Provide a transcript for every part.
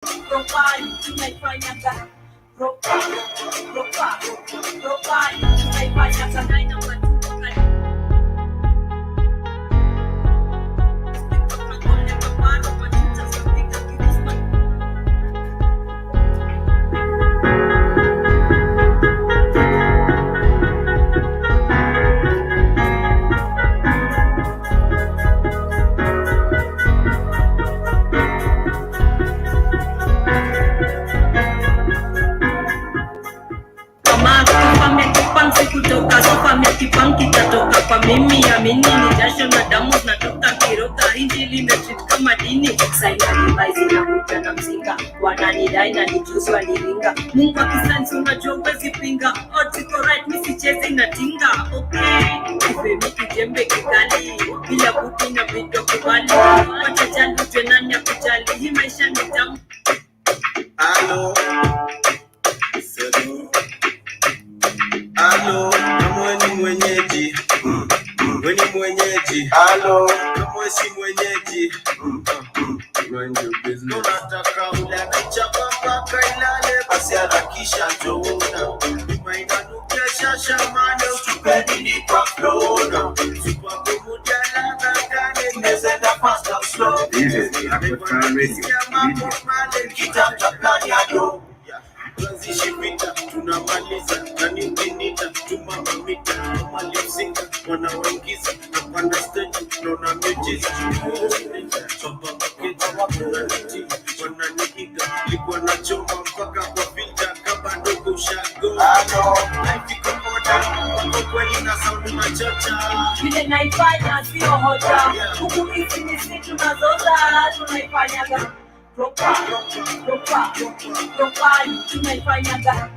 Profile tunaifanyaga profile tunaifanyaga na namba 2 kutoka sofa mekipang kitatoka kwa mimi amini ni jasho na damu zinatoka kiroka injili imetreat kama dini saina baizi na kuja na mzinga wananidai na nijuzi waliringa Mungu akisansi unajua uwezi pinga otiko right misicheze inatinga okay kifemi kijembe kikali bila buti na video kubali wacha chandu twenani ya kujali hii maisha ni tamu. Hello. Halo, kama ni mwenyeji, weni mwenyeji. Halo, kama si mwenyeji, unataka ule anachapa mpaka ilale, basi harakisha njona. Inanukia shasha mane, usipedi ni kwa flona. Super kumudia lana gane, nezenda fast and slow. Amekwanisia mambo male, kitapta plani ado. Tuanzishi vita, tunamaliza, nani ukinita, tumamamita, tumalipsinga, wanawangiza, napanda stage, tunaona miujiza, sopa maketi, wananiti, wananihiga, likuwa na choma mpaka kwa filter, kama ndogo ushago. Hello, life iko moda, wako kweli na sound unachocha. Vile naifanya sio hoja, huku hizi ni si tunazoza, tunaifanyaga. Profile tunaifanyaga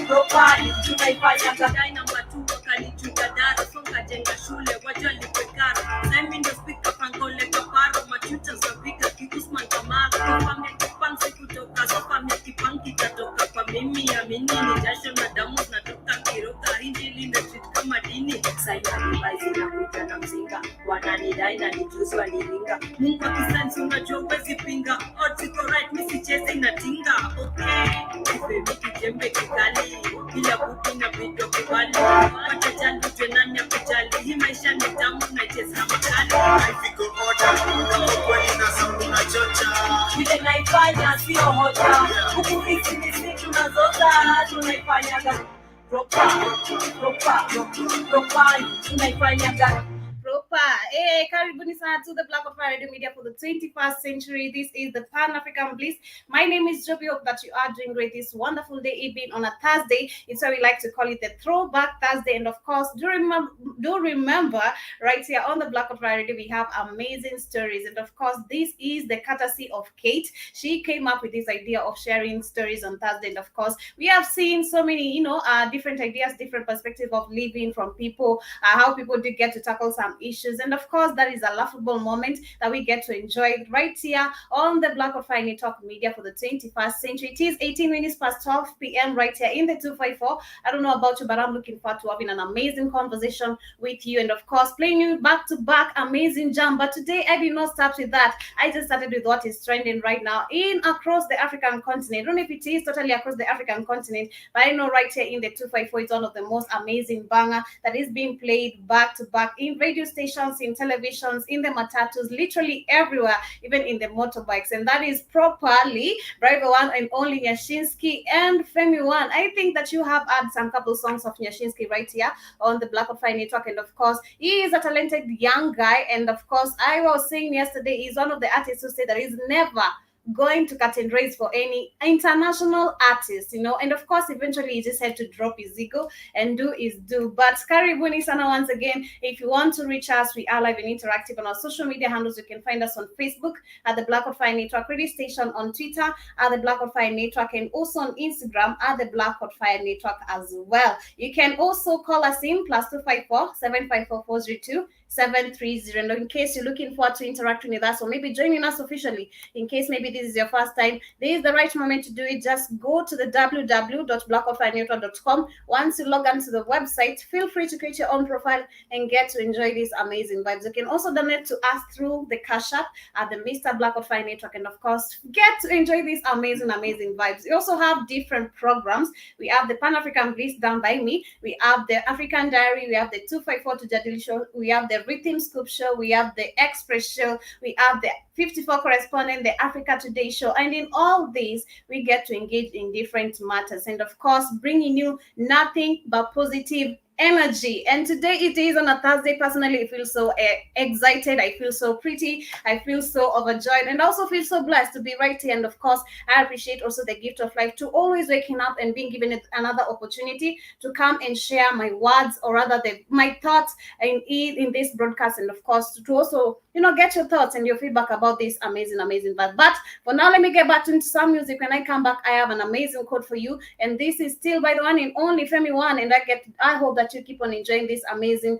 profile tunaifanyaga dai namba 2 wakalichuka dara songa jenga shule wacha lipekara nami ndo speaker pangole kaparo machucha zavika kikusman kamara kufamia kipansi kutoka sofamia kipanki katoka kwa mimi amini ni jasho na damu zinatoka kiroka injili imetreat kama dini saina baizi na kuja na mzinga wananidai na nijuzi waliringa Mungu akisansi unajua uwezi pinga otiko right misicheze inatinga okay kifemi kijembe kikali bila buti na video kubali wacha chandu twenani ya kujali hii maisha ni tamu tunaicheza makali Life iko moda, wako kweli na sound unachocha. vile naifanya sio hoja huku hizi ni si tunazoza tunaifanyaga profile tunaifanyaga proper. Hey, karibuni sana to the Black of Fire Radio Media for the 21st century. This is the Pan-African Bliss. My name is Joby. Hope that you are doing great this wonderful day, evening on a Thursday. It's why we like to call it the Throwback Thursday. And of course, do remember right here on the Black of Fire Radio, we have amazing stories. And of course, this is the courtesy of Kate. She came up with this idea of sharing stories on Thursday. And of course, we have seen so many, different ideas, different perspectives of living from people, how people did get to tackle some issues, and of course that is a laughable moment that we get to enjoy right here on the Black of Fire Network Media for the 21st century. It is 18 minutes past 12 p.m. right here in the 254. I don't know about you, but I'm looking forward to having an amazing conversation with you, and of course playing you back to back amazing jam. But today I did not start with that. I just started with what is trending right now in across the African continent. I don't know if it is totally across the African continent, but I know right here in the 254 it's one of the most amazing banger that is being played back to back in radio stations, in televisions, in the matatus, literally everywhere, even in the motorbikes. And that is properly Driver One and only Nyashinsky and Femi One. I think that you have had some couple songs of Nyashinsky right here on the Black of Fire Network. And of course, he is a talented young guy. And of course, I was saying yesterday, he's one of the artists who say that he's never going to cut and raise for any international artist, and of course eventually he just had to drop his ego and do his due. But karibuni sana once again. If you want to reach us, we are live and interactive on our social media handles. You can find us on Facebook at the Black of Fire Network Radio Station, on Twitter at the Black of Fire Network, and also on Instagram at the Black of Fire Network as well. You can also call us in +254 754 402 730. And in case you're looking forward to interacting with us or maybe joining us officially, in case maybe this is your first time, this is the right moment to do it. Just go to the www.blackoutfirenetwork.com. Once you log onto the website, feel free to create your own profile and get to enjoy these amazing vibes. You can also donate to us through the Cash App at the Mr. Blackout Fire Network, and of course, get to enjoy these amazing vibes. We also have different programs. We have the Pan African Bliss done by me. We have the African Diary. We have the 254 to Jadili show. We have the Rhythm Scoop show. We have the Express show. We have the 54 correspondent, the Africa Today show. And in all these, we get to engage in different matters. And of course, bringing you nothing but positive energy. And today it is on a Thursday. Personally, I feel so excited. I feel so pretty. I feel so overjoyed, and also feel so blessed to be right here. And of course, I appreciate also the gift of life to always waking up and being given another opportunity to come and share my words, or rather my thoughts in this broadcast. And of course, to also get your thoughts and your feedback about this amazing vibe. But for now, let me get back into some music. When I come back, I have an amazing quote for you, and this is still by the one and only Femi One. And I hope that you keep on enjoying this amazing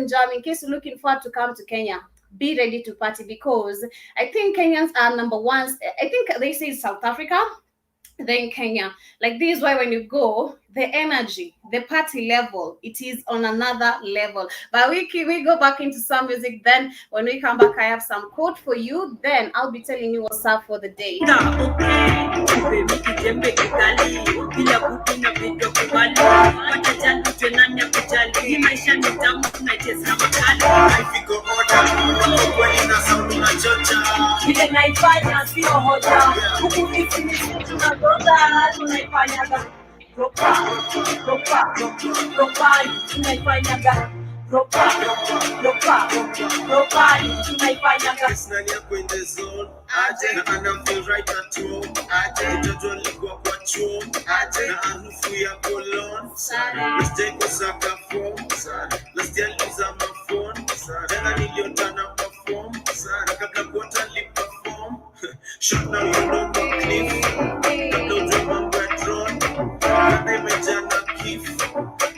jam. In case you're looking forward to come to Kenya, be ready to party, because I think Kenyans are number ones. I think they say South Africa, then Kenya. Like, this is why when you go, the energy, the party level, it is on another level. But we go back into some music. Then when we come back, I have some quote for you. Then I'll be telling you what's up for the day. Nani yako in the zone aje na ana feel right at home aje mtoto alikuwa kwa chuo aje na harufu ya cologne let's take us a form let's tell you some phone jana niliota na perform kaka kwata lip perform shut now you don't go cliff don't remember drone na imejana kif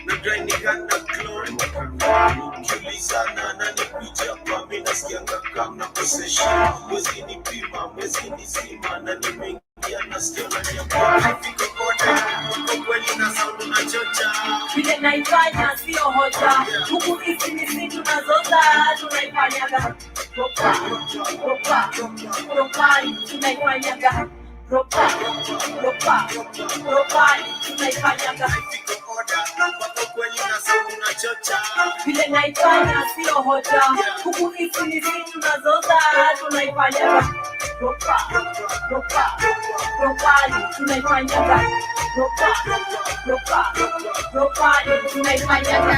na grind nikana clone kiulizana na nikuja kwa mimi nasikianga kama possession mwezi ni pima mwezi ni sima na nimeingia nasikia na niambia nifike kote kwa kweli na sound unachocha vile naifanya sio hoja huku hizi ni sisi tunazoza tunaifanyaga ropa tunaifanyaga ropa tunaifanyaga kweli na sound unachocha vile naifanya sio hoja huku hizi ni sisi tunazoza tunaifanyaga ropa tunaifanyaga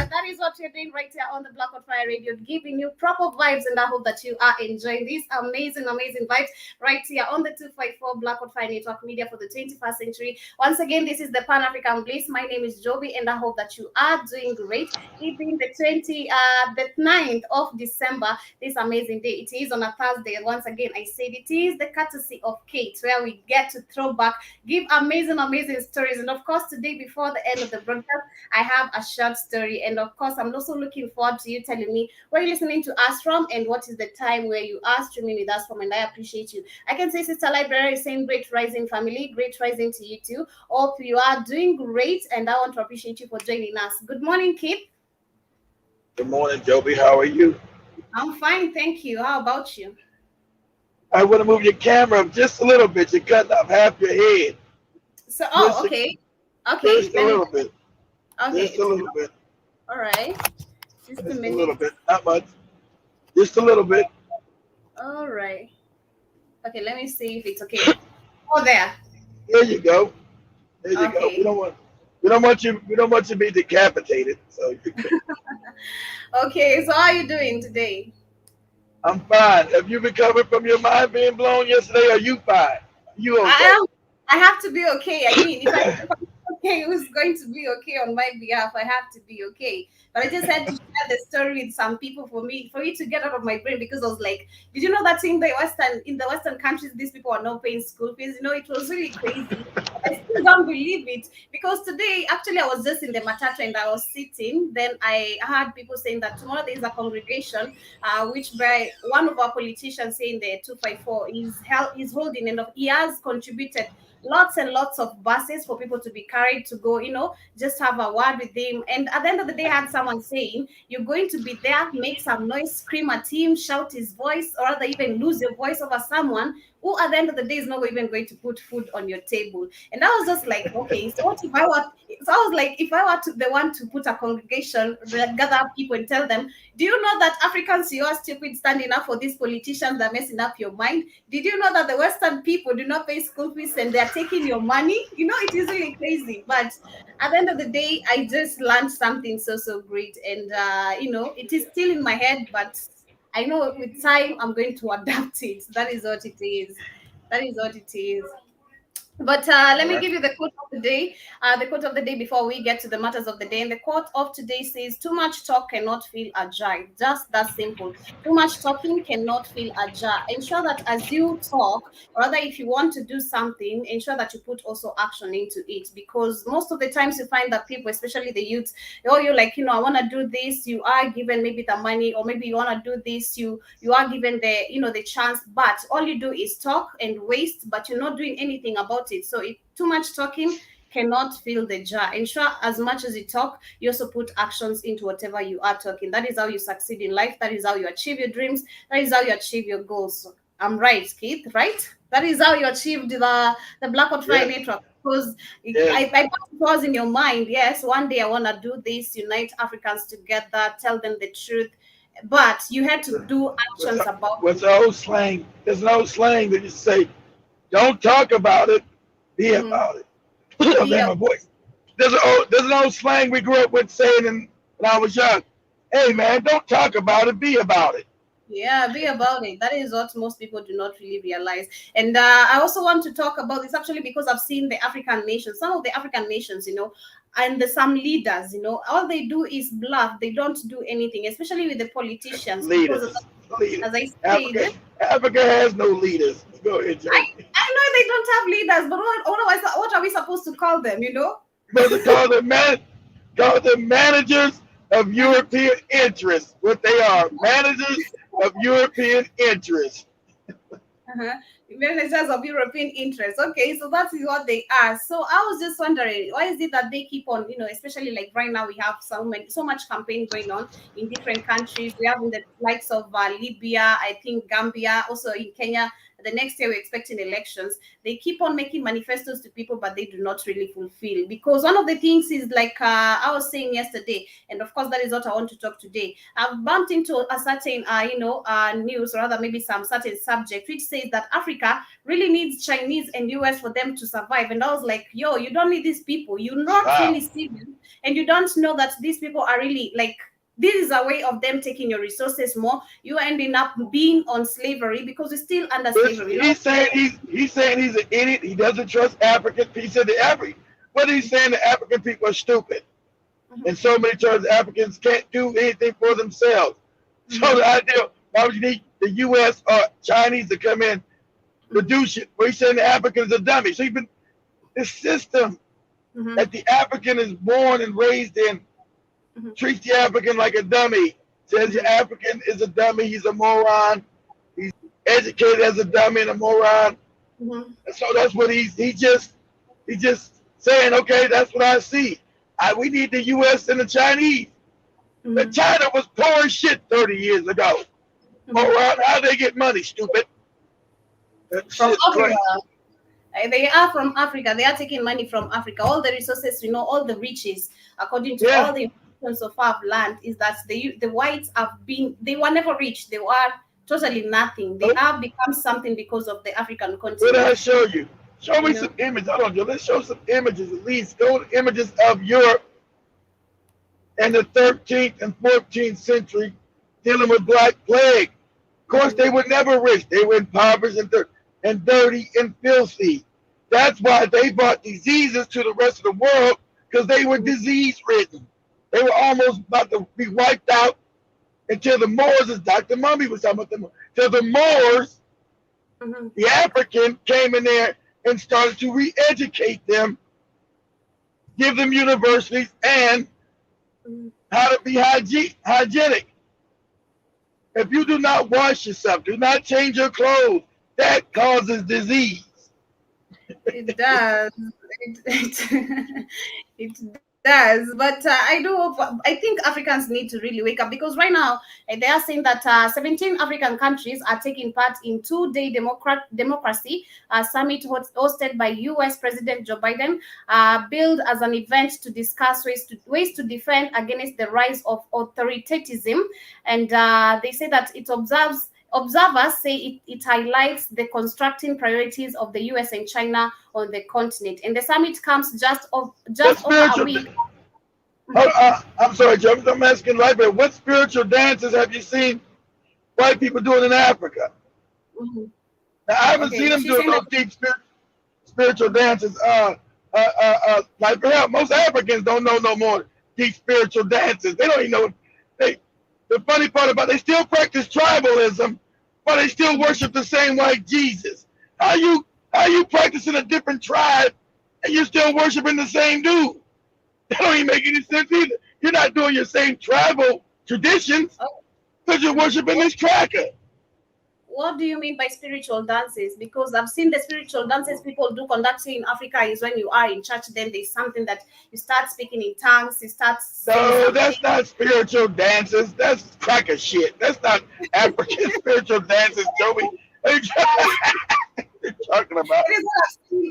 That is what we're doing right here on the Black on Fire Radio, giving you proper vibes, and I hope that you are enjoying these amazing vibes right here on the 254 Black on Fire Network Media for the 21st century. Once again, this is the Pan African Bliss. My name is Joby, and I hope that you are doing great. It being the 9th of December, this amazing day. It is on a Thursday. Once again, I said it is the courtesy of Kate, where we get to throw back, give amazing stories. And of course, today, before the end of the broadcast, I have a short story. And of course, I'm also looking forward to you telling me where you're listening to us from and what is the time where you are streaming with us from. And I appreciate you. I can say Sister Library is saying great rising family, great rising to you too. Hope you are doing great, and I want to appreciate you for joining us. Good morning, Kip. Good morning, Joby. How are you? I'm fine, thank you. How about you? I want to move your camera up just a little bit. You're cutting off half your head. So, okay. Just a little bit. Okay. Just a little bit. All right. Just a minute. A little bit. Not much. Just a little bit. All right. Okay, let me see if it's okay. Oh, there. There you go. There you go. We don't want you to be decapitated. So Okay, so how are you doing today? I'm fine. Have you recovered from your mind being blown yesterday? Are you fine? Are you okay? I have to be okay. I mean, if I'm okay, who's going to be okay on my behalf? I have to be okay. But I just had to share the story with some people for me to get out of my brain, because I was like, did you know that in the Western countries, these people are not paying school fees? It was really crazy. I still don't believe it, because today, actually, I was just in the matatu and I was sitting. Then I heard people saying that tomorrow there is a congregation, which by one of our politicians saying the 254 is holding, and he has contributed lots and lots of buses for people to be carried to go, just have a word with him. And at the end of the day, I had someone saying, you're going to be there, make some noise, scream at him, shout his voice, or rather even lose your voice over someone who at the end of the day is not even going to put food on your table. And I was just like, okay, so what if I were, so I was like, if I were the one to put a congregation, gather up people and tell them, do you know that Africans, you are stupid standing up for these politicians that are messing up your mind? Did you know that the Western people do not pay school fees and they're taking your money? It is really crazy. But at the end of the day, I just learned something so great. And, it is still in my head, but I know with time I'm going to adapt it. That is what it is. That is what it is. But let me give you the quote of the day. The quote of the day before we get to the matters of the day. And the quote of today says, "Too much talk cannot fill a jar." Just that simple. Too much talking cannot fill a jar. Ensure that as you talk, or rather if you want to do something, ensure that you put also action into it. Because most of the times you find that people, especially the youths, you're like, I want to do this. You are given maybe the money, or maybe you want to do this. You are given the chance, but all you do is talk and waste, but you're not doing anything about it. So if too much talking cannot fill the jar. Ensure as much as you talk, you also put actions into whatever you are talking. That is how you succeed in life. That is how you achieve your dreams. That is how you achieve your goals. So I'm right, Keith, right? That is how you achieved the Blackout Friday network. Because I was in your mind, yes, one day I want to do this, unite Africans together, tell them the truth. But you had to do actions about it. What's the old slang? There's an old slang that you say, don't talk about it, be about it. My voice. There's an old slang we grew up with saying when I was young. Hey man, don't talk about it, be about it. Yeah, be about it. That is what most people do not really realize. And I also want to talk about this actually because I've seen the African nations, some of the African nations, and some leaders, all they do is bluff. They don't do anything, especially with the politicians. Leaders. As I said, Africa has no leaders. Go ahead, Joe. I know they don't have leaders, but what are we supposed to call them, We're supposed to call them managers of European interests. What they are, managers of European interests. Managers of European interests. Okay, so that is what they are. So I was just wondering, why is it that they keep on, especially like right now we have so much campaign going on in different countries. We have in the likes of Libya, I think Gambia, also in Kenya. The next year we're expecting elections. They keep on making manifestos to people, but they do not really fulfill. Because one of the things is like I was saying yesterday, and of course that is what I want to talk today. I've bumped into a certain news, or rather maybe some certain subject, which says that Africa really needs Chinese and US for them to survive. And I was like, yo, you don't need these people. You're not really see them, and you don't know that these people are really like, this is a way of them taking your resources more. You ending up being on slavery because you're still under slavery. He's saying he's an idiot. He doesn't trust African. He said what he's saying, the African people are stupid. In so many terms, Africans can't do anything for themselves. So the idea, why would you need the U.S. or Chinese to come in, produce it? Well, he's saying the Africans are dummies. So even the system that the African is born and raised in treats the African like a dummy. Says the African is a dummy. He's a moron. He's educated as a dummy and a moron. And so that's what he's just saying. Okay, that's what I see. We need the U.S. and the Chinese. But China was poor as shit 30 years ago. Moron, how they get money? Stupid. From Africa. They are from Africa. They are taking money from Africa. All the resources, all the riches, according to all the so far of land, is that the whites they were never rich. They were totally nothing. They have become something because of the African continent. What did I show you? Show me some images. I don't know. Let's show some images at least. Go to images of Europe in the 13th and 14th century dealing with Black Plague. Of course, they were never rich. They were impoverished and dirty and filthy. That's why they brought diseases to the rest of the world, because they were disease-ridden. They were almost about to be wiped out until the Moors, as Dr. Mummy was talking about, till the Moors, the African, came in there and started to re-educate them, give them universities and how to be hygienic. If you do not wash yourself, do not change your clothes, that causes disease. It does. It does. But I do hope, I think Africans need to really wake up, because right now they are saying that 17 African countries are taking part in two-day democracy summit hosted by U.S. President Joe Biden, billed as an event to discuss ways to defend against the rise of authoritarianism. And they say that it observers say it highlights the constructing priorities of the US and China on the continent. And the summit comes just over a week. I'm sorry, Joe. I'm asking right there. What spiritual dances have you seen white people doing in Africa? Mm-hmm. Now, I haven't seen them doing those deep spiritual dances. Like most Africans don't know no more deep spiritual dances. They don't even know. The funny part about it, they still practice tribalism, but they still worship the same white Jesus. How you practicing a different tribe and you're still worshiping the same dude? That don't even make any sense either. You're not doing your same tribal traditions because you're worshiping this cracker. What do you mean by spiritual dances? Because I've seen the spiritual dances people do conducting in Africa is when you are in church, then there's something that you start speaking in tongues, you start No, that's not spiritual dances. That's cracker shit. That's not African spiritual dances, Joey. What are you talking about?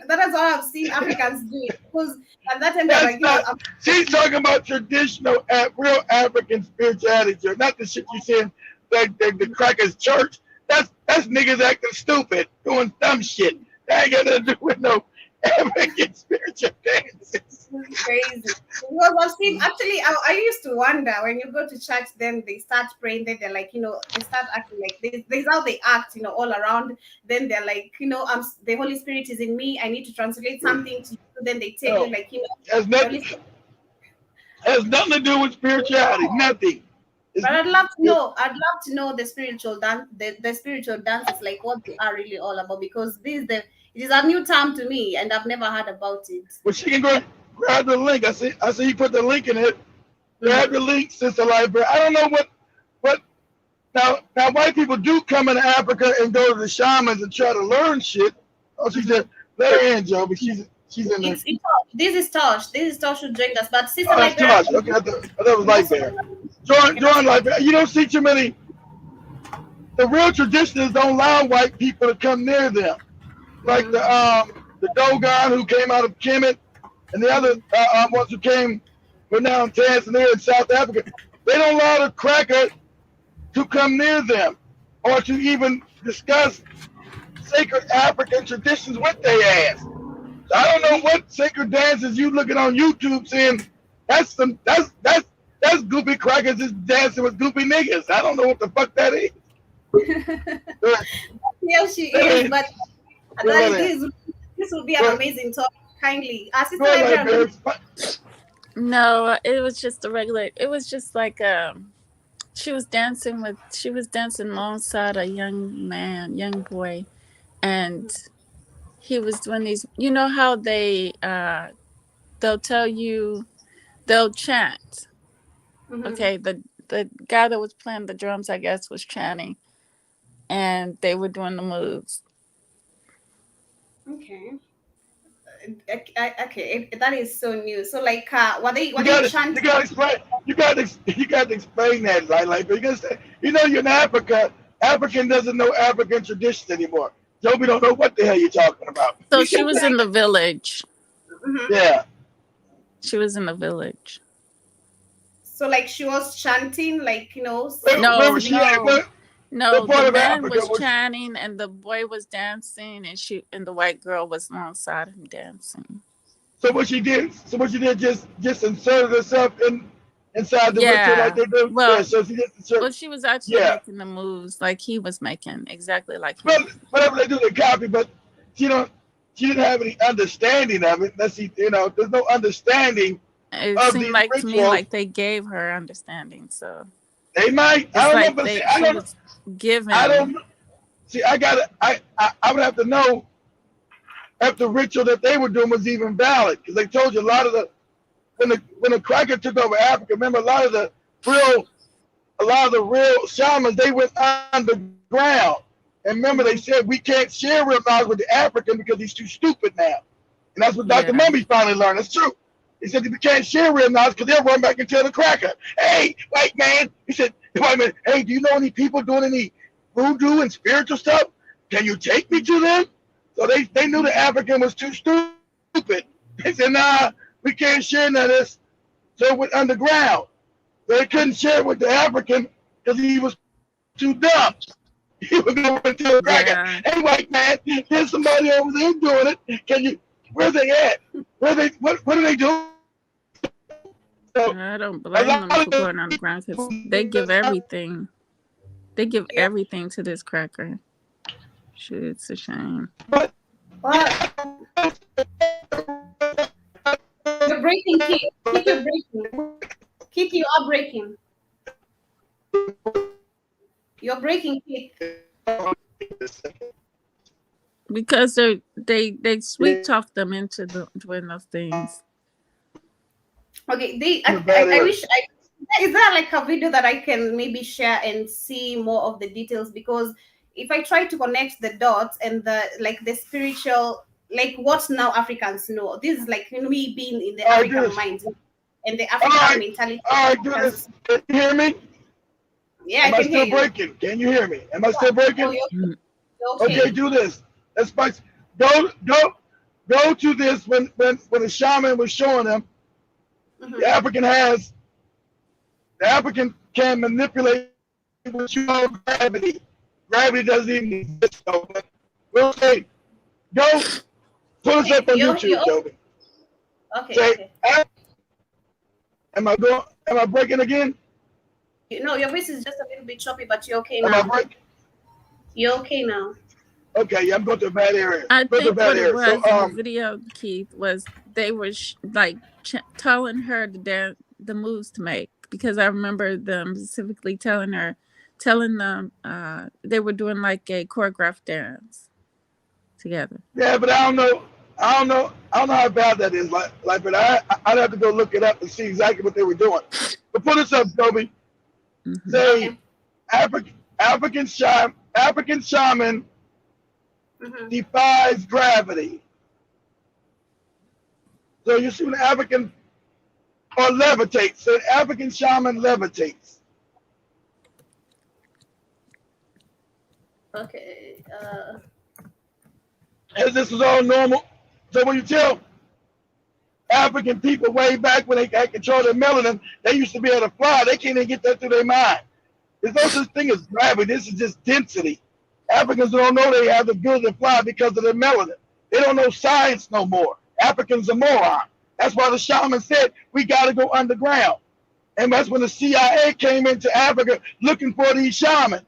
That is what I've seen Africans do. Because at that time, that's not, she's talking about traditional, real African spirituality, not the shit you see in the crackers church. That's niggas acting stupid, doing dumb shit. That ain't got nothing to do with no African spiritual dances. Crazy. Because I've seen, actually, I used to wonder when you go to church, then they start praying, then they're like, they start acting like this is how they act, all around. Then they're like, the Holy Spirit is in me. I need to translate something to you. Then they tell you, like, has nothing to do with spirituality. Nothing. But I'd love to know the spiritual dance, the spiritual dances, like what they are really all about, because it is a new term to me and I've never heard about it. Well, she can go grab the link. I see you put the link in it. Grab the link, Sister Library. I don't know what now white people do come into Africa and go to the shamans and try to learn shit. Oh, she said, let her in, Joe, but she's in there. This is Tosh. This is Tosh who joined us. But Sister Library. Tosh. Okay, I thought it was Light Bear. Join Light Bear. You don't see too many. The real traditionalists don't allow white people to come near them. Like the Dogon who came out of Kemet and the other ones who came from now in Tanzania and South Africa. They don't allow the cracker to come near them or to even discuss sacred African traditions with their ass. So I don't know what sacred dances you looking on YouTube saying that's goopy crackers just dancing with goopy niggas. I don't know what the fuck that is. Yeah, she is, but this will be an amazing talk. Kindly, no, it was just a regular. It was just like she was dancing alongside a young boy, and he was doing these. You know how they'll tell you, they'll chant. Mm-hmm. Okay, the guy that was playing the drums, I guess, was chanting, and they were doing the moves. Okay. Okay, that is so new. So, like, what they chanting? You got to explain that, like, because you're in Africa. African doesn't know African traditions anymore. Joby don't know what the hell you're talking about. So she was in the village. Mm-hmm. Yeah. She was in the village. So, like, she was chanting, like, No, the man was chanting and the boy was dancing, and the white girl was alongside him dancing. So what she did just inserted herself inside the ritual like they do. Well, so she was actually making the moves like he was making, exactly like him. Well, whatever they do, they copy, but she didn't have any understanding of it. There's no understanding. It seemed like to me like they gave her understanding, so they might. I don't know, but I don't know. Given. I don't see. I would have to know. if the ritual that they were doing was even valid. Because they told you a lot of the when the cracker took over Africa, remember a lot of the real shamans, they went underground. And remember they said we can't share real knowledge with the African because he's too stupid now. And that's what Dr. Mummy finally learned. It's true. He said we can't share real knowledge because they'll run back and tell the cracker, hey, white man. He said, white man, hey, do you know any people doing any voodoo and spiritual stuff? Can you take me to them? So they knew the African was too stupid. They said, nah, we can't share none of this. So it went underground. So they couldn't share it with the African because he was too dumb. He was going to tell the cracker, hey, white man, there's somebody over there doing it. Can you, where they at? What are they doing? So, I don't blame them for going underground because they give everything. They give everything to this cracker. Shit, it's a shame. What? You're breaking, Keith. Keith, you're breaking. Keith, you are breaking. You're breaking, Keith. Because they sweet talk them into doing those things. Okay, I wish is there like a video that I can maybe share and see more of the details? Because if I try to connect the dots and the spiritual, like what now Africans know, this is like me being in the African mind and the African mentality. All right, do this. Can you hear me? Yeah, Am I still breaking? Can you hear me? Am I still breaking? Okay, do this. Let's go to this when the shaman was showing them. The African can manipulate what you call gravity. Gravity doesn't even exist. So we'll say, go put us up on YouTube, Joby. Okay. Am I breaking again? No, your voice is just a little bit choppy, but you're okay now. Am I breaking? You're okay now. Okay, yeah, I'm going to a bad area. I think what it was in the video, Keith, was they were telling her the moves to make, because I remember them specifically telling them they were doing like a choreographed dance together. Yeah, but I don't know how bad that is. But I'd have to go look it up and see exactly what they were doing. But put us up, Toby. Mm-hmm. Say African shaman defies gravity. So you see an African or levitates. So an African shaman levitates. Okay. As this was all normal. So when you tell African people way back when they had control of their melanin, they used to be able to fly. They can't even get that through their mind. There's no such thing as gravity. This is just density. Africans don't know they have the ability to fly because of their melanin. They don't know science no more. Africans are morons. That's why the shaman said, we got to go underground. And that's when the CIA came into Africa looking for these shamans.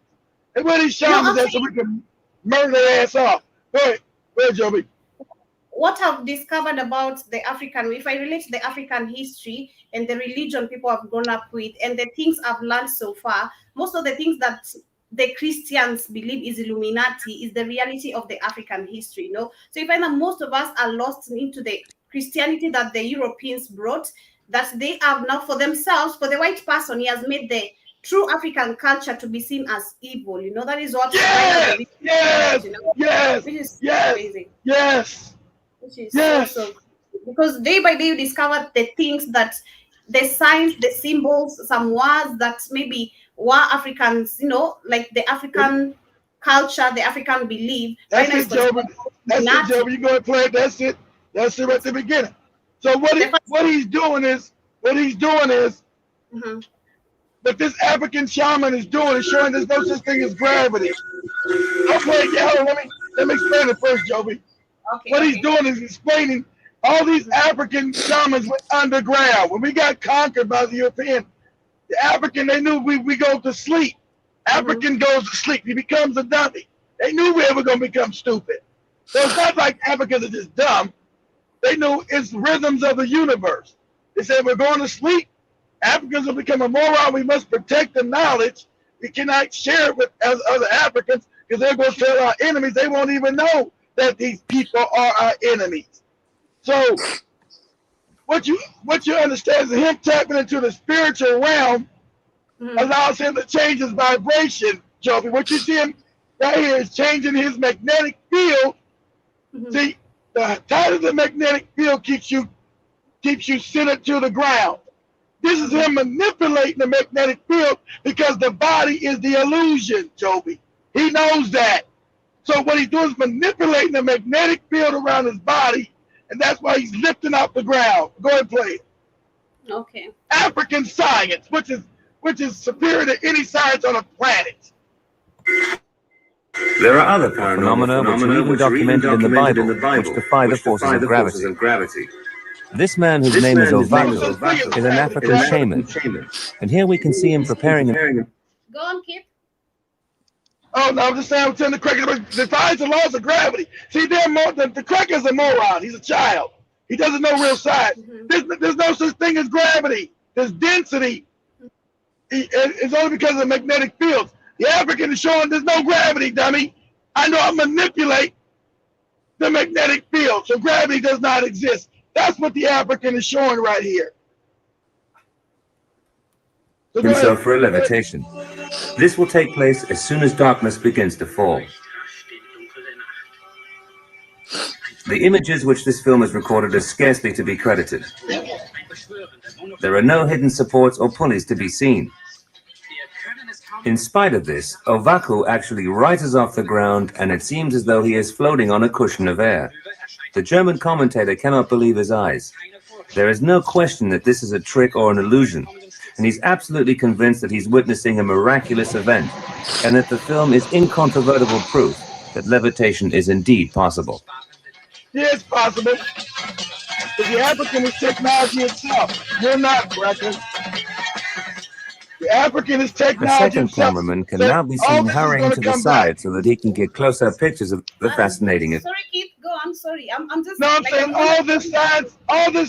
And where these shamans at so we can murder their ass off. Go ahead, Joby. What I've discovered about the African, if I relate to the African history and the religion people have grown up with and the things I've learned so far, most of the things that the Christians believe is Illuminati is the reality of the African history, you know. So you find that most of us are lost into the Christianity that the Europeans brought, that they have now for themselves. For the white person, he has made the true African culture to be seen as evil. You know, that is what yes, amazing. Yes. Which is so because day by day you discover the things that the signs, the symbols, some words that maybe were Africans, you know, like the African culture, the African belief. That's it, Joby. That's it, Joby. You're going to play it. That's it. That's it at the beginning. So what he's doing is, what this African shaman is doing is showing there's no such thing as gravity. Okay, hold on, let me explain it first, Joby. What he's doing is explaining all these African shamans went underground. When we got conquered by the European, the African, they knew we go to sleep. African goes to sleep. He becomes a dummy. They knew we were going to become stupid. So it's not like Africans are just dumb. They knew it's rhythms of the universe. They said, we're going to sleep. Africans will become a moron. We must protect the knowledge. We cannot share it with other Africans because they're going to tell our enemies. They won't even know that these people are our enemies. So what you understand is him tapping into the spiritual realm allows him to change his vibration, Joby. What you see him right here is changing his magnetic field. See, the tighter the magnetic field keeps you centered to the ground. This is him manipulating the magnetic field because the body is the illusion, Joby. He knows that. So what he's doing is manipulating the magnetic field around his body, and that's why he's lifting out the ground. Go ahead and play it. Okay. African science, which is superior to any science on the planet. There are other phenomena which are even documented in the Bible, which defy the forces of gravity. This man, whose name is Ovako, is an African shaman, and here we can see him preparing. Go on, Kip. Oh no, I'm just saying, I'm telling the cracker defies the laws of gravity. See, the cracker's a moron. He's a child. He doesn't know real science. There's no such thing as gravity. There's density. It's only because of the magnetic fields. The African is showing there's no gravity, dummy. I know I manipulate the magnetic field, so gravity does not exist. That's what the African is showing right here. So Himself for a levitation. This will take place as soon as darkness begins to fall. The images which this film has recorded are scarcely to be credited. There are no hidden supports or pulleys to be seen. In spite of this, Ovako actually rises off the ground, and it seems as though he is floating on a cushion of air. The German commentator cannot believe his eyes. There is no question that this is a trick or an illusion, and he's absolutely convinced that he's witnessing a miraculous event, and that the film is incontrovertible proof that levitation is indeed possible. Yeah, it's possible. But the African is technology itself. You're not, Breckin. The African is technology. The second cameraman can now be seen hurrying to the side so that he can get closer pictures of the fascinating event. Sorry, Keith, go on. Sorry, I'm just. No, I'm saying all this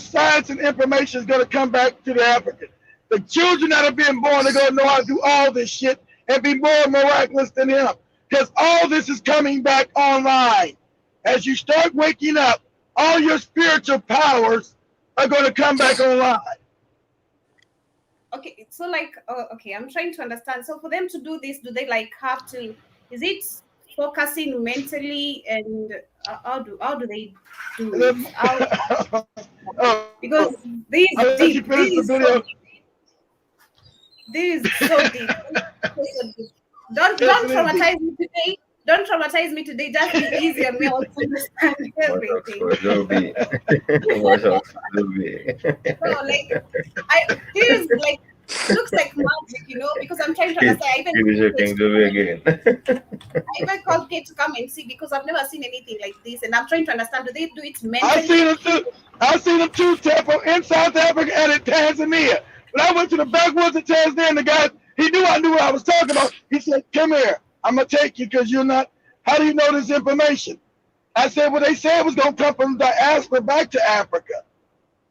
science and information is going to come back to the African. The children that are being born are going to know how to do all this shit and be more miraculous than him. Because all this is coming back online. As you start waking up, all your spiritual powers are going to come back online. Okay, so like, okay, I'm trying to understand. So for them to do this, do they like have to? Is it focusing mentally, and how do they do it? Because this is deep. This is so deep. Don't traumatize me today. Don't traumatize me today. Just be easy on me. I want to understand everything. So like, this is like looks like magic, you know, because I'm trying to understand. I even called Kate to come and see because I've never seen anything like this, and I'm trying to understand. Do they do it mentally? I've seen them too, Temple, in South Africa and in Tanzania. When I went to the backwoods of Tanzania, and the guy, he knew I knew what I was talking about. He said, "Come here. I'm going to take you because you're not, how do you know this information?" I said, well, they said it was going to come from diaspora back to Africa.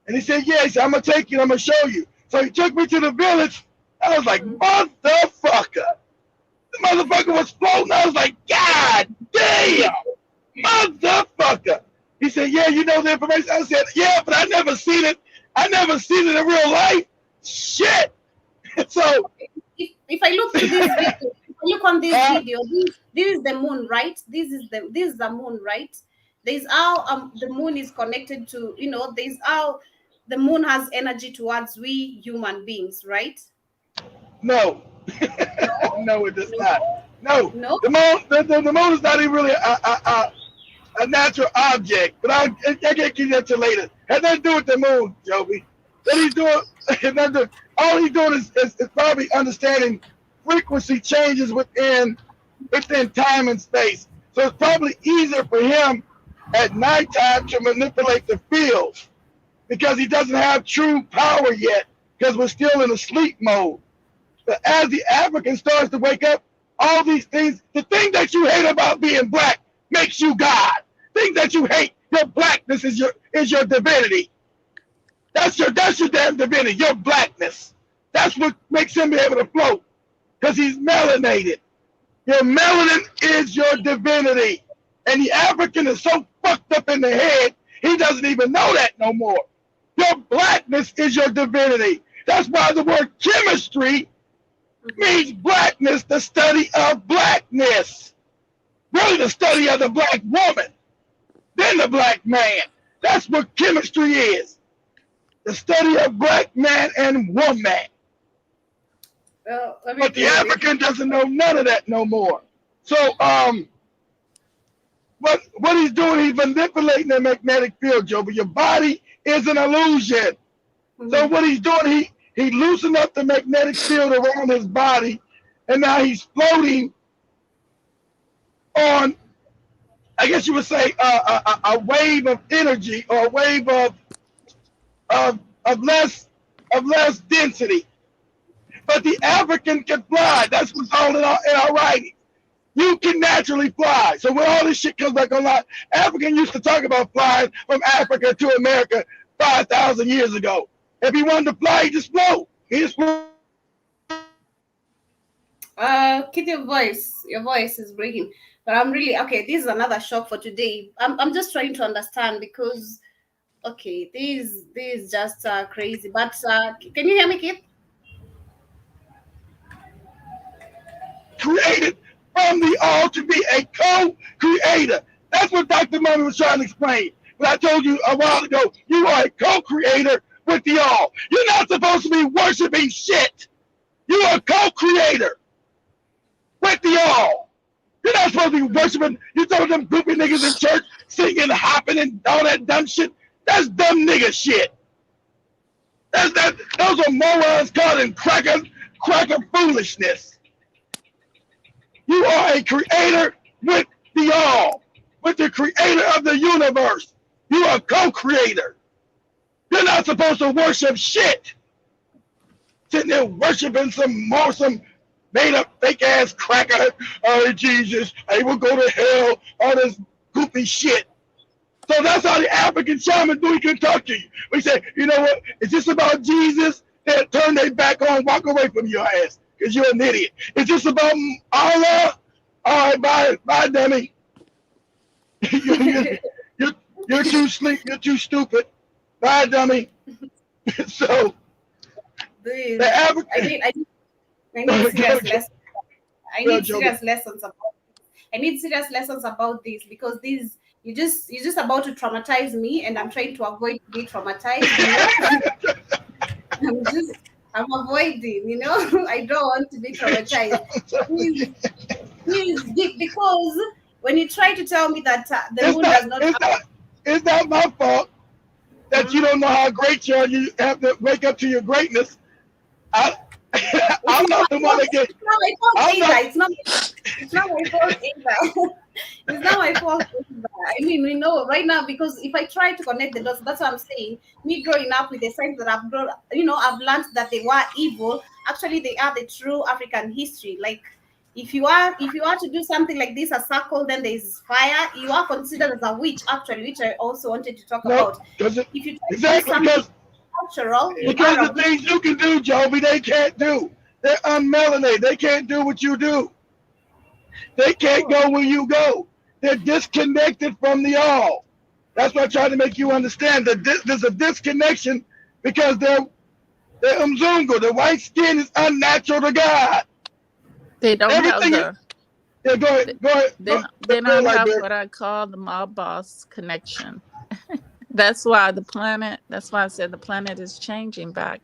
And he said, yeah. He said, I'm going to take you and I'm going to show you. So he took me to the village. I was like, motherfucker. The motherfucker was floating. I was like, God damn, motherfucker. He said, yeah, you know the information. I said, yeah, but I never seen it. I never seen it in real life. Shit. So if I look to this video, look on this video. This is the moon, right? This is the moon, right? There's how the moon is connected to, you know, there's how the moon has energy towards we human beings, right? No. No, it does not. No. The moon is not even really a natural object, but I can't get that to later. Has nothing to do with the moon, Joby. What he's doing, all he's doing is probably understanding frequency changes within time and space. So it's probably easier for him at nighttime to manipulate the fields because he doesn't have true power yet because we're still in a sleep mode. But as the African starts to wake up, all these things, the thing that you hate about being black makes you God. Things that you hate, your blackness is your divinity. That's your damn divinity, your blackness. That's what makes him be able to float because he's melanated. Your melanin is your divinity. And the African is so fucked up in the head, he doesn't even know that no more. Your blackness is your divinity. That's why the word chemistry means blackness, the study of blackness. Really the study of the black woman, then the black man. That's what chemistry is. The study of black man and woman. But the African doesn't know none of that no more. So what he's doing, he's manipulating the magnetic field, Joe. But your body is an illusion. So what he's doing, he loosened up the magnetic field around his body, and now he's floating on, I guess you would say, a wave of energy, or a wave of less density. But the African can fly. That's what's all in our writing. You can naturally fly. So when all this shit comes back online, African used to talk about flying from Africa to America 5,000 years ago. If he wanted to fly, he just flew. He just flew. Keep your voice. Your voice is breaking. But I'm really okay. This is another shock for today. I'm just trying to understand because okay, this is just crazy. But can you hear me, Kit? Created from the all to be a co-creator. That's what Dr. Mummy was trying to explain. But I told you a while ago, you are a co-creator with the all. You're not supposed to be worshiping shit. You are a co-creator with the all. You're not supposed to be worshiping. You told them goofy niggas in church singing, hopping, and all that dumb shit. That's dumb nigga shit. Those are morons caught in cracker foolishness. You are a creator with the all, with the creator of the universe. You are a co-creator. You're not supposed to worship shit. Sitting there worshiping some made up fake ass cracker. Oh, Jesus, I will go to hell. All this goofy shit. So that's how the African shaman do. He can talk to you. We say, you know what? Is this about Jesus? They'll turn their back on, walk away from your ass. Because you're an idiot. It's just about Allah. All right, bye, dummy. you're too sleep. You're too stupid. Bye, dummy. So, Dude, the African. I need serious lessons. I need serious lessons about. I need serious lessons about this because these you're just about to traumatize me, and I'm trying to avoid being traumatized. You know? I'm avoiding, you know. I don't want to be traumatized. Please, because when you try to tell me that the moon does not. It's not my fault that you don't know how great you are. You have to wake up to your greatness. I'm not the one that gets. It's not my fault either. It's not my fault either. It's not my fault either. I mean, we know right now because if I try to connect the dots, that's what I'm saying. Me growing up with the friends that I've grown, I've learned that they were evil. Actually, they are the true African history. Like, if you are to do something like this, a circle, then there is fire. You are considered as a witch, actually, which I also wanted to talk about. If you try to do something cultural, because the things you can do, Joby, they can't do. They're unmelanated. They can't do what you do. They can't go where you go. They're disconnected from the all. That's what I try to make you understand. That there's a disconnection because they're Mzungu. The white skin is unnatural to God. They don't Everything have go ahead. They don't have what I call the mob boss connection. That's why I said the planet is changing back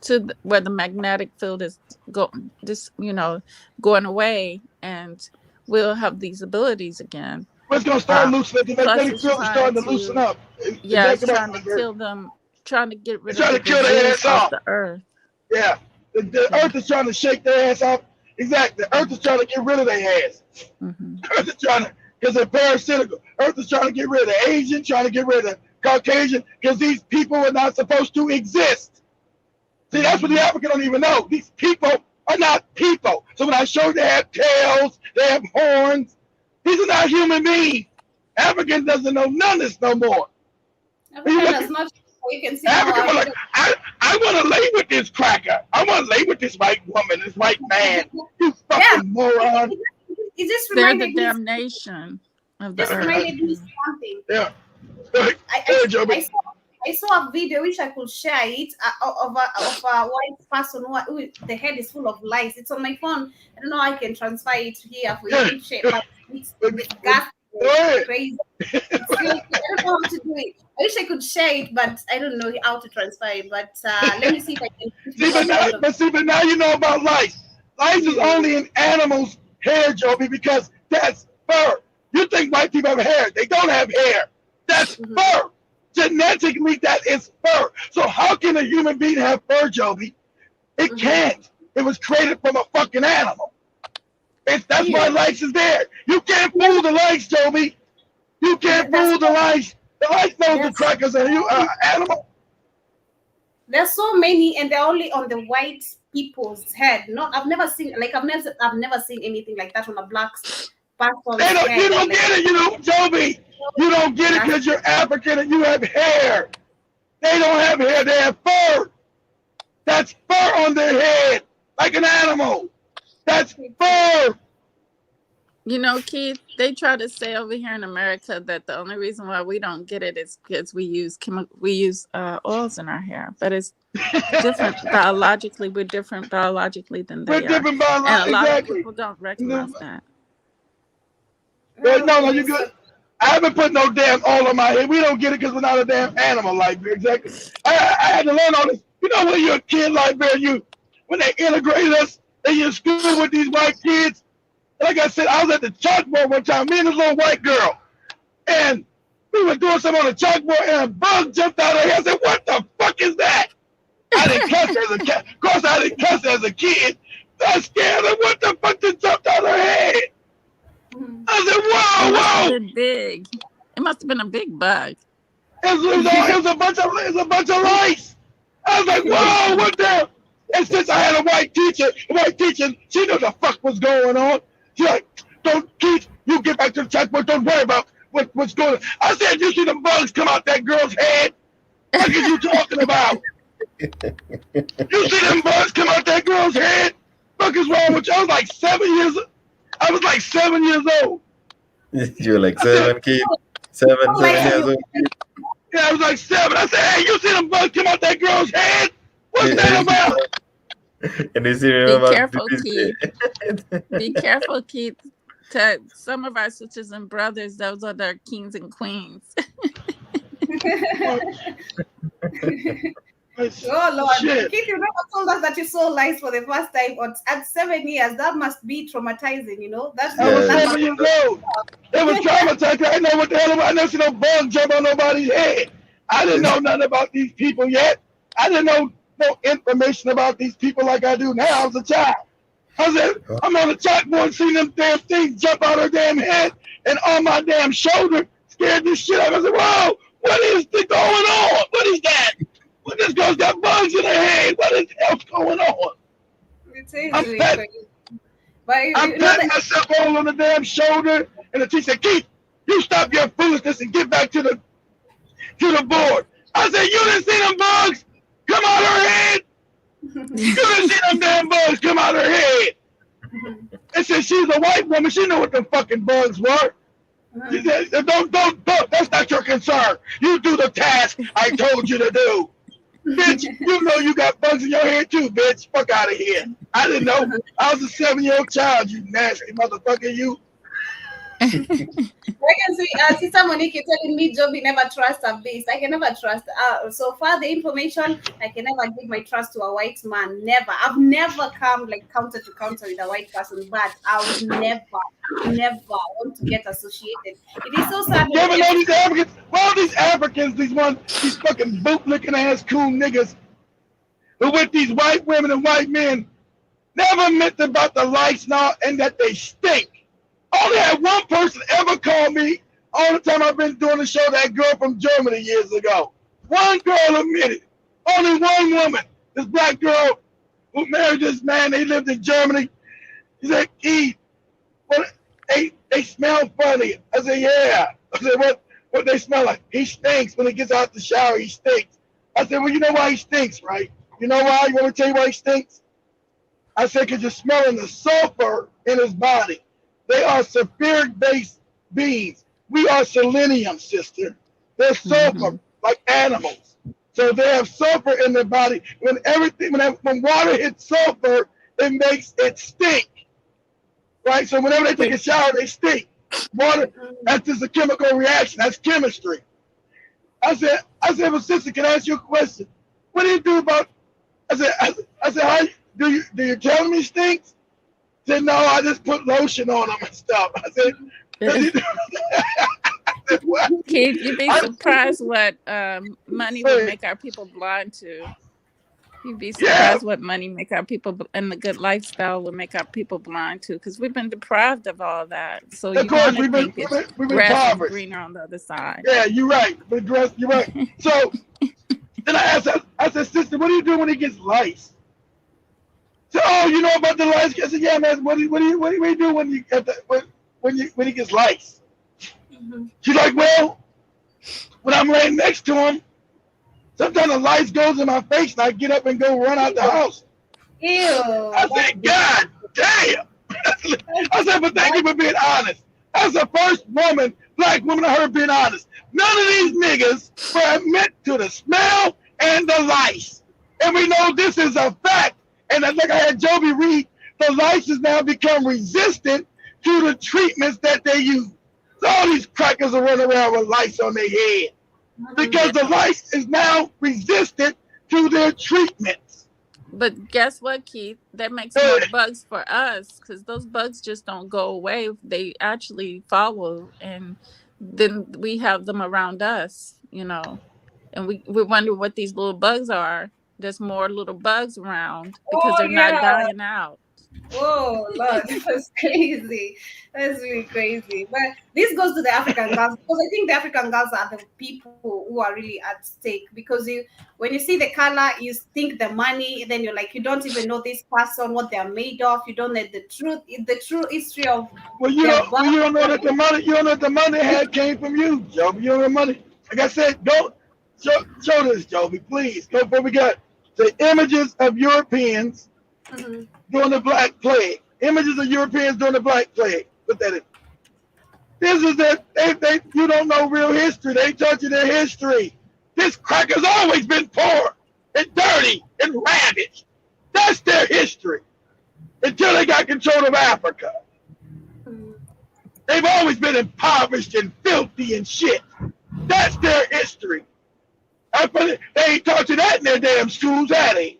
to where the magnetic field is going away, and we'll have these abilities again. It's going to start loosening. The magnetic field is starting to loosen up. It's trying to kill them, trying to get rid of the kill their ass off the earth. Yeah, the earth is trying to shake their ass off. Exactly. The earth is trying to get rid of their ass. Mm-hmm. Earth is trying to, because they're parasitical. Earth is trying to get rid of the Asian, trying to get rid of the Caucasian, because these people are not supposed to exist. See, that's what the African don't even know. These people are not people. So when I show they have tails, they have horns, these are not human beings. African doesn't know none of this no more. African does not. You can see African like, I want to lay with this cracker. I want to lay with this white woman, this white man. You fucking moron. It just they're the damnation. of the This earth. reminded me something. Yeah. Go ahead, Joby. I saw a video. I wish I could share it of a white person who the head is full of lice. It's on my phone. I don't know how I can transfer it here for you to share, but it's disgusting. Go ahead. Crazy. It's really, I don't know how to do it. I wish I could share it, but I don't know how to transfer it. But let me see if I can. But now you know about lice. Lice is only in animals' hair, Joby, because that's fur. You think white people have hair. They don't have hair. That's fur. Genetically, that is fur. So how can a human being have fur, Joby? It can't. It was created from a fucking animal. That's why lice is there. You can't fool the lice, Joby. You can't fool the lice. The lice knows the crackers are you animal. There's so many, and they're only on the white people's head. I've never seen anything like that on a black person's head. You don't get it, Joby. You don't get it because you're African and you have hair. They don't have hair. They have fur. That's fur on their head, like an animal. That's fur. You know, Keith, they try to say over here in America that the only reason why we don't get it is because we use oils in our hair, but it's different biologically. We're different biologically than they are. Different biologically. And a lot of people don't recognize that. No, you're good. I haven't put no damn oil on my head. We don't get it because we're not a damn animal, like exactly. I had to learn all this. You know, when you're a kid, like when they integrated us, and you're in school with these white kids. Like I said, I was at the chalkboard one time, me and this little white girl, and we were doing something on the chalkboard, and a bug jumped out of her head. I said, "What the fuck is that?" I didn't cuss as a kid. Of course, I didn't cuss as a kid. I was scared of what the fuck just jumped out of her head. I said, "Whoa, It must whoa!" have been big. It must have been a big bug. It was a bunch of lice. I was like, "Whoa, what the?" And since I had a white teacher, she knew the fuck was going on. She's like, "Don't, Keith, you get back to the chalkboard. Don't worry about what's going on." I said, "You see the bugs come out that girl's head? What are you talking about? You see them bugs come out that girl's head? What is wrong with you?" I was like 7 years old. You were like 7, Keith? 7 years old. Yeah, I was like 7. I said, "Hey, you see them bugs come out that girl's head? What's that about?" And you see, be careful, Keith. Be careful, Keith. To some of our sisters and brothers, those are their kings and queens. Oh Lord, Shit. Keith, you never told us that you saw lice for the first time. But at 7 years, that must be traumatizing. You know, I was 7 years old. It was traumatizing. I didn't know what the hell. I never seen no bug jump on nobody's head. I didn't know nothing about these people yet. I didn't know no information about these people like I do now. I was a child. I said, I'm on the chalkboard seeing them damn things jump out of her damn head and on my damn shoulder, scared the shit out of me. I said, "Whoa, what is going on? What is that? What, this girl's got bugs in her head. What is else going on?" I'm patting myself all on the damn shoulder, and the teacher said, "Keith, you stop your foolishness and get back to the board." I said, "You didn't see them bugs come out her head? You didn't see them damn bugs come out her head." And since she's a white woman, she knew what the fucking bugs were. She said, don't, that's not your concern. You do the task I told you to do. Bitch, you know you got bugs in your head too, bitch. Fuck out of here. I didn't know. I was a 7-year-old child, you nasty motherfucker, you. I can see Sister Monique telling me Joby never trust a beast. I can never trust. So far, the information, I can never give my trust to a white man. Never. I've never come like counter to counter with a white person, but I would never want to get associated. It is so sad. Yeah, but all these Africans, these fucking bootlicking ass cool niggas who with these white women and white men never meant about the lights now and that they stink. Only had one person ever call me all the time I've been doing the show, that girl from Germany years ago. One girl admitted, only one woman, this black girl who married this man, they lived in Germany. He said, "Keith, they smell funny." I said, "Yeah." I said, what they smell like? "He stinks when he gets out the shower, he stinks." I said, "Well, you know why he stinks, right? You know why? You want me to tell you why he stinks?" I said, "Because you're smelling the sulfur in his body. They are sulfuric-based beings. we are selenium, sister. They're sulfur, like animals. So they have sulfur in their body. When water hits sulfur, it makes it stink. Right? So whenever they take a shower, they stink. Water, that's just a chemical reaction. That's chemistry. I said, well, sister, can I ask you a question? What do you do about? I said, how do you tell me stinks? She said, no, I just put lotion on them and stuff. I said, what? Keith, you'd be surprised what money will make our people blind to. You'd be surprised what money make our people and the good lifestyle will make our people blind to, because we've been deprived of all that. So you want to think it's grass is greener on the other side. Yeah, you're right. You're right. So then I asked her, I said, sister, what do you do when he gets lice? So, oh, you know about the lice? I said, yeah, man. What do you do when you get when he gets lice? She's like, well, when I'm laying next to him, sometimes the lice goes in my face and I get up and go run out the house. Ew. I said, God damn. I said, but thank you for being honest. That's the first black woman I heard being honest. None of these niggas were admit to the smell and the lice. And we know this is a fact. And like I had Joby read, the lice has now become resistant to the treatments that they use. So all these crackers are running around with lice on their head because the lice is now resistant to their treatments. But guess what, Keith? That makes more bugs for us, because those bugs just don't go away. They actually follow, and then we have them around us, and we wonder what these little bugs are. There's more little bugs around because they're not dying out. Oh, Lord, that's crazy. That's really crazy. But this goes to the African girls, because I think the African girls are the people who are really at stake, because when you see the color, you think the money, then you're like, you don't even know this person, what they're made of. You don't know the true history of. Well, you don't know that the money. You don't know that the money had came from you, Joby. You don't know the money. Like I said, go show this, Joby, please. Go before we got the images of Europeans. During the Black Plague. Images of Europeans during the Black Plague. Put that in. This is it. You don't know real history. They taught you their history. This cracker's always been poor and dirty and ravaged. That's their history. Until they got control of Africa. They've always been impoverished and filthy and shit. That's their history. They ain't taught you that in their damn schools, had they?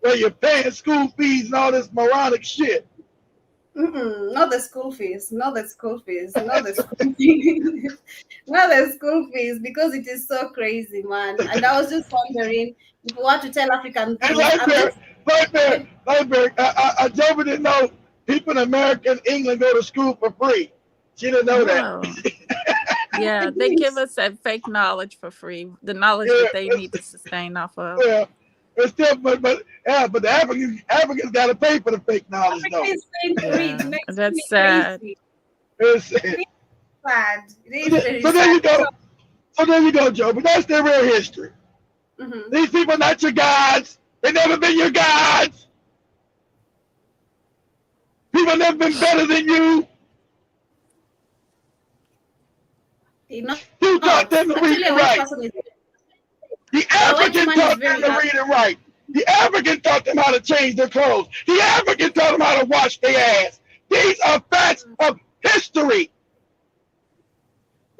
Where you're paying school fees and all this moronic shit. Not the school fees. Not the school fees. Not the school fees. Not the school fees, because it is so crazy, man. And I was just wondering if you want to tell African people. I Joby didn't know people in America and England go to school for free. She didn't know that. Yeah, they give us that fake knowledge for free. The knowledge that they need to sustain off of. Yeah. It's still, but the Africans got to pay for the fake knowledge, though. That's sad. It's sad. So there you go. So there you go, Joe. But that's their real history. These people are not your gods. They've never been your gods. People have never been better than you. You taught them to read and write. The African taught them to read and write. The African taught them how to change their clothes. The African taught them how to wash their ass. These are facts of history.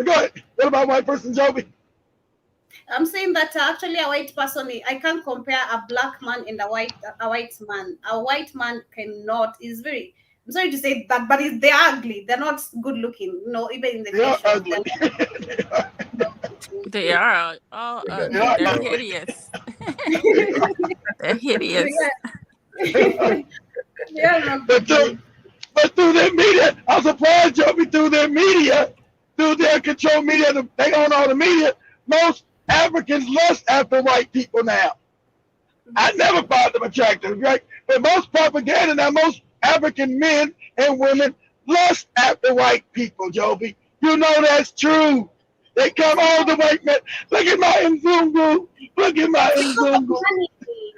Go ahead. What about white person, Joby? I'm saying that actually a white person, I can't compare a black man and a white man. A white man cannot, I'm sorry to say that, but they're ugly. They're not good looking. No, even in the They're facial. ugly. They are all ugly. They're hideous. They're hideous. But through their media, I'm surprised, Joby, through their control media, they own all the media. Most Africans lust after white people now. I never found them attractive, right? But most propaganda now, most African men and women lust after white people, Joby. You know that's true. They come all the white men. Look at my Nzungu. Look at my Nzungu.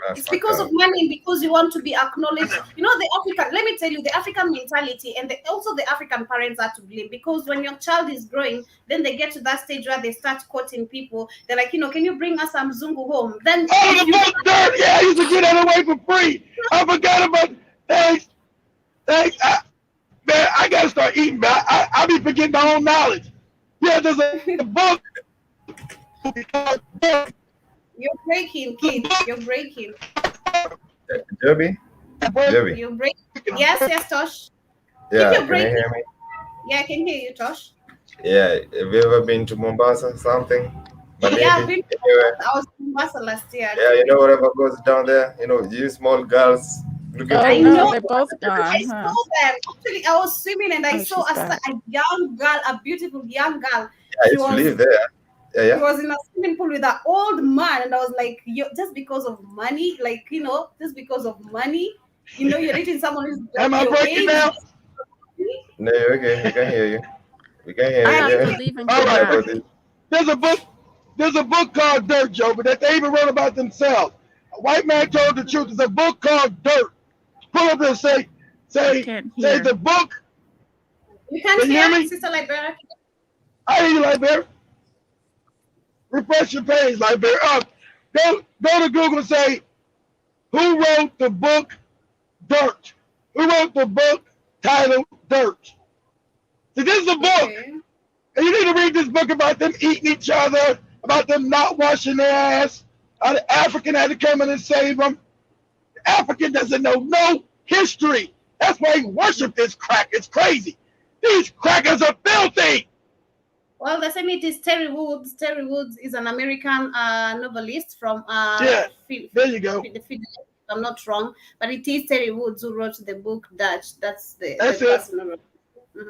That's It's fucked because of up. money and because you want to be acknowledged. You know, the African, let me tell you, the African mentality and also the African parents are to blame, because when your child is growing, then they get to that stage where they start quoting people. They're like, can you bring us some Zungu home? Then Oh, if the you book dirt. Yeah, I used to get that away for free. I forgot about. Thanks. Thanks. Man, I gotta start eating, man. I be forgetting my own knowledge. Yeah, there's a book. you're breaking, kid, you're breaking. Joby? Joby? You're breaking. Yes, Tosh. Keep Yeah, your can you breaking. hear me? Yeah, I can hear you, Tosh. Yeah, have you ever been to Mombasa, something? Yeah, I've Malindi? been to Anywhere? Mombasa. I was in Mombasa last year, Yeah, you know actually. whatever goes down there? You know, you small girls looking Oh for I no, know. women. they're both I gone, saw huh? them. Actually, I was swimming and I Oh, saw she's back. a young girl, a beautiful young girl. I She used to was live there. Yeah, she yeah. was in a swimming pool with an old man, and I was like, just because of money, like just because of money, you're dating someone who's like Am I your breaking age. now? No, you're okay. We can hear you. We can hear I you. have Yeah. to leave and All come Sorry right. back. about this. There's a book. There's a book called Dirt, Joe, but that they even wrote about themselves. A white man told the truth. There's a book called Dirt. Pull up and say, I say, can't say hear. the book. You can't Can you hear, hear me? Sister Liberia? I hear you, Liberia. Refresh your page, Liberia. Go to Google and say, who wrote the book Dirt? Who wrote the book titled Dirt? See, this is a book. Okay. And you need to read this book about them eating each other, about them not washing their ass. How the African had to come in and save them. The African doesn't know no history. That's why he worship this crack. It's crazy. These crackers are filthy. Well, they say it is Terry Woods. Terry Woods is an American novelist from Yeah, there you go. if I'm not wrong, but it is Terry Woods who wrote the book Dutch. That's the That's it. person who wrote.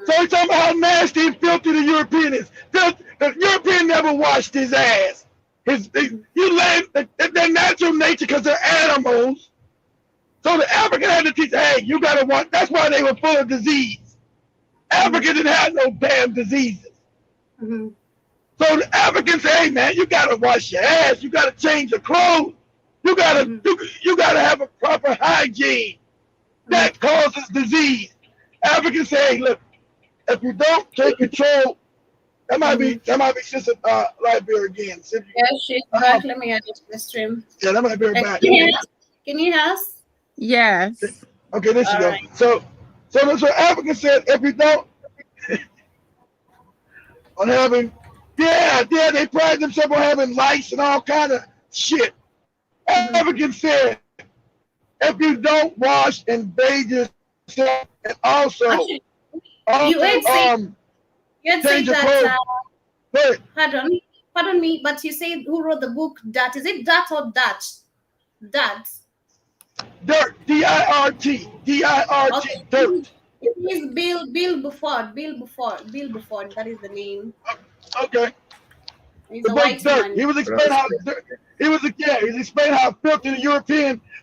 So he's talking about how nasty and filthy the European is. The European never washed his ass. Their natural nature, because they're animals. So the African had to teach, hey, you gotta watch. That's why they were full of disease. Africa didn't have no damn diseases. Mm-hmm. So the Africans say, hey man, you gotta wash your ass. You gotta change your clothes. You gotta you gotta have a proper hygiene. That causes disease. Africans say, hey, look, if you don't take control, that might be Sister Liberia again. Yeah, she's back. Let me add it to the stream. Yeah, that might be her back. Can you hear us? Yes. Okay, there she All go. right. So Africa said if you don't on having they pride themselves on having lice and all kind of shit. African said if you don't wash and bathe yourself and also Actually, you had said change your that. clothes. Pardon me, but you said who wrote the book Dutch? Is it Dutch or Dutch? Dutch. Dirt, D-I-R-T, D-I-R-T, Okay. Dirt. It is Bill Buford. Bill Buford. That is the name. Okay. He's The a book white Dirt. man. He was explaining how he's explaining how filthy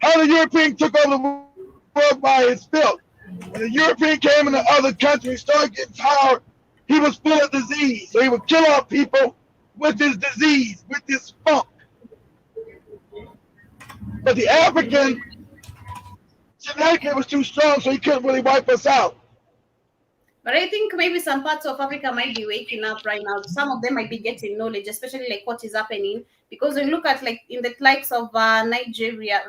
how the European took over the world by his filth. When the European came into other countries, started getting tired, he was full of disease. So he would kill off people with his disease, with his funk. But the African genetically was too strong, so he couldn't really wipe us out. But I think maybe some parts of Africa might be waking up right now. Some of them might be getting knowledge, especially like what is happening. Because when you look at like in the likes of Nigeria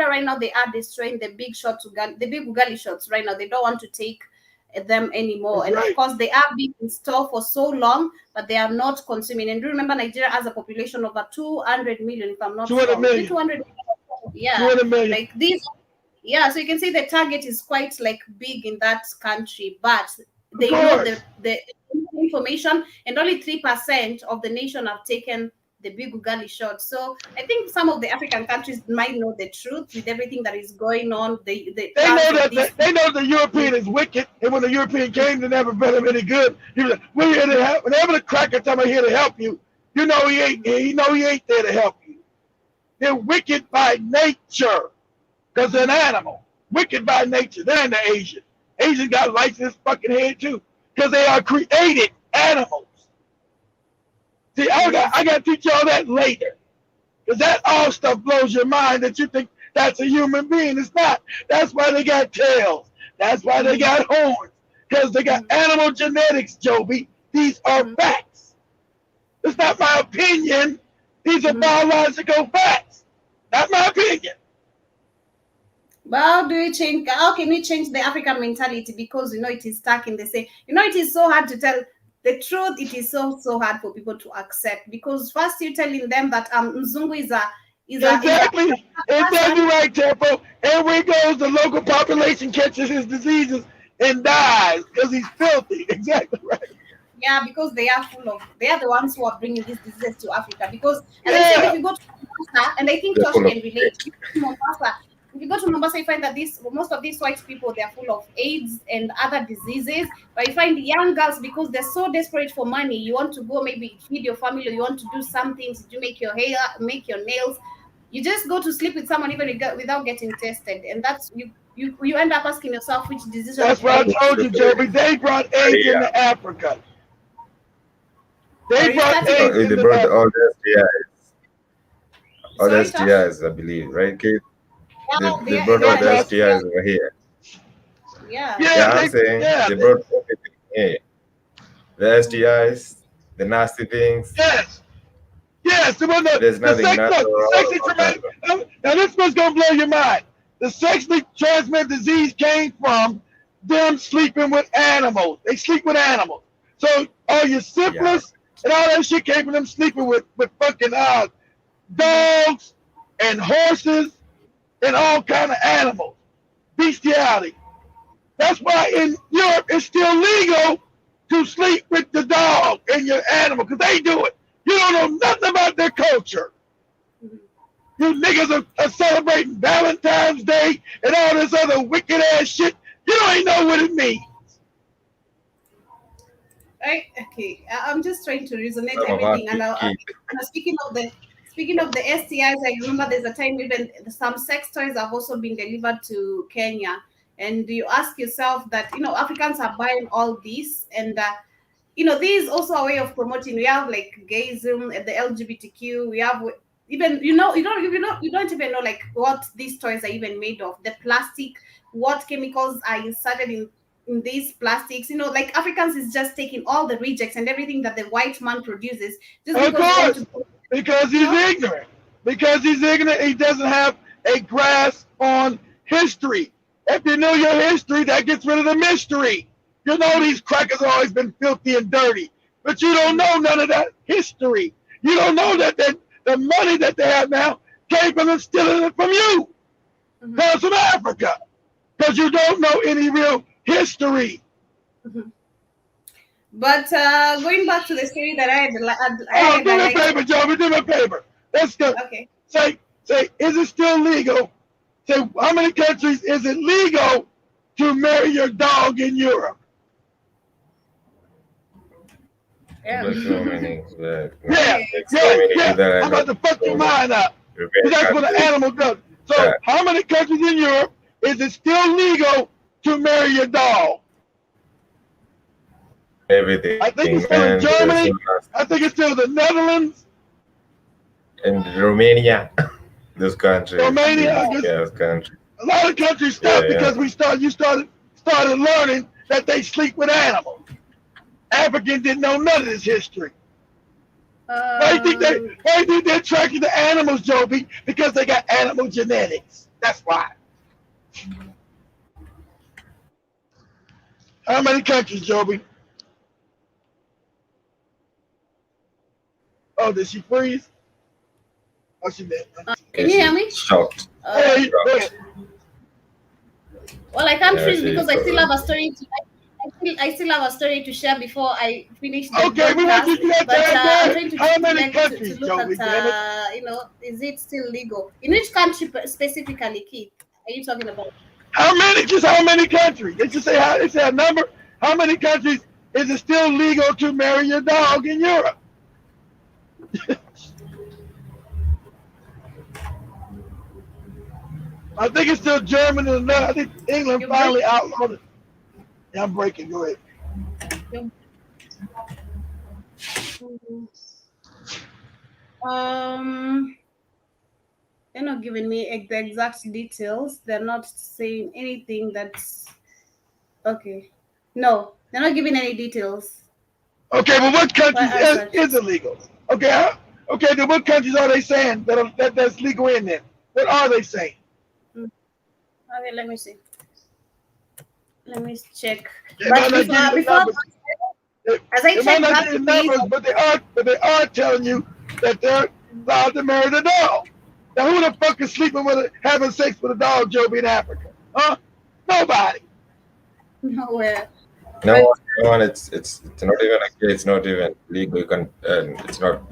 right now, they are destroying the big Ugali shots right now. They don't want to take them anymore. That's and right. Of course, they have been in store for so long, but they are not consuming. And do you remember Nigeria has a population of over 200 million, if I'm not 200 wrong. million. 200 million. Yeah. 200 million. Like these. Yeah, so you can see the target is quite like big in that country, but they know the information, and only 3% of the nation have taken the big Ugali shot. So I think some of the African countries might know the truth with everything that is going on. They know the European is wicked, and when the European came, they never felt him any good. He was like, "We're here to help." Whenever the cracker tell me here to help you, he ain't there to help you. They're wicked by nature, because they're an animal. Wicked by nature. They're in the Asian. Asian got lights in his fucking head too, because they are created animals. See, I got to teach y'all that later, because that all stuff blows your mind that you think that's a human being. It's not. That's why they got tails. That's why they got horns. Because they got animal genetics, Joby. These are facts. It's not my opinion. These are biological facts. Not my opinion. But how do we change? How can we change the African mentality? Because it is stuck in the same. It is so hard to tell the truth. It is so hard for people to accept, because first you're telling them that Mzungu is a exactly right, Tempo. Everywhere he goes, the local population catches his diseases and dies because he's filthy. Exactly right. Yeah, because they are the ones who are bringing these diseases to Africa. Because, as I said, if you go to Mombasa, and I think Josh can relate, if you go to Mombasa, you find that most of these white people, they are full of AIDS and other diseases. But you find young girls, because they're so desperate for money, you want to go maybe feed your family, or you want to do something, to make your hair, make your nails. You just go to sleep with someone even without getting tested, and that's you end up asking yourself which decision. That's what I told you, Joby. They brought AIDS into Africa. They brought AIDS into They brought all the STIs. All the Sorry, STIs, I believe, right, Kate? Yeah, They brought all the STIs over here. Yeah, I'm saying they brought everything here. The STIs, the nasty things. Yes, there's nothing natural. Now this one's gonna blow your mind. The sexually transmitted disease came from them sleeping with animals. They sleep with animals. So all your syphilis and all that shit came from them sleeping with fucking dogs and horses and all kind of animals. Bestiality. That's why in Europe it's still legal to sleep with the dog and your animal, because they do it. You don't know nothing about their culture. You niggas are celebrating Valentine's Day and all this other wicked ass shit. You don't even know what it means. Okay. I'm just trying to resonate everything. And speaking of the STIs, I remember there's a time even some sex toys have also been delivered to Kenya, and you ask yourself that Africans are buying all these, and this is also a way of promoting. We have like gayism, the LGBTQ. We have even you don't even know like what these toys are even made of. The plastic, what chemicals are inserted in these plastics. Like Africans is just taking all the rejects and everything that the white man produces just because he's ignorant. Because he's ignorant, he doesn't have a grasp on history. If you know your history, that gets rid of the mystery. You know these crackers have always been filthy and dirty, but you don't know none of that history. You don't know that the money that they have now came from them stealing it from you. Comes from Africa, because you don't know any real history. But going back to the story that I do me a favor, Joey. Do me a favor. Let's go. Okay. Say, is it still legal? Say, how many countries is it legal to marry your dog in Europe? Yeah. So many. I'm about to fuck your mind up. That's what an animal does. So, how many countries in Europe is it still legal to marry your dog? Everything. I think it's still in Germany. I think it's still the Netherlands. And Romania. Those countries. Romania. Those countries. A lot of countries stopped because you started learning that they sleep with animals. Africans didn't know none of this history. Why do you think they're attracted to animals, Joby? Because they got animal genetics. That's why. How many countries, Joby? Oh, did she freeze? Oh, she did. Can you hear me? Shocked. Well, I can't freeze because I still have a story to. I still have a story to share before I finish the podcast. We want to do that. But I'm trying to how many countries, to look at is it still legal? In which country specifically, Keith, are you talking about? How many? Just how many countries? They just say a number. How many countries is it still legal to marry your dog in Europe? I think it's still Germany and I think England finally outlawed it. Yeah, I'm breaking. Go ahead. Let They're not giving me the exact details. They're not saying anything that's okay. No, they're not giving any details. Okay, but what Why countries I is searched. illegal? Okay, okay, then what countries are they saying that's legal in there? What are they saying? Mm. Okay, let me see. Let me check. They But might not give you the before numbers. They, as I they might checked not that, give you the please. numbers, but they are telling you that they're allowed to marry the dog. Now, who the fuck is sleeping with having sex with a dog, Joby, in Africa? Huh? Nobody. Nowhere. No But one, no one. It's not even okay. It's not even legal. You can. It's not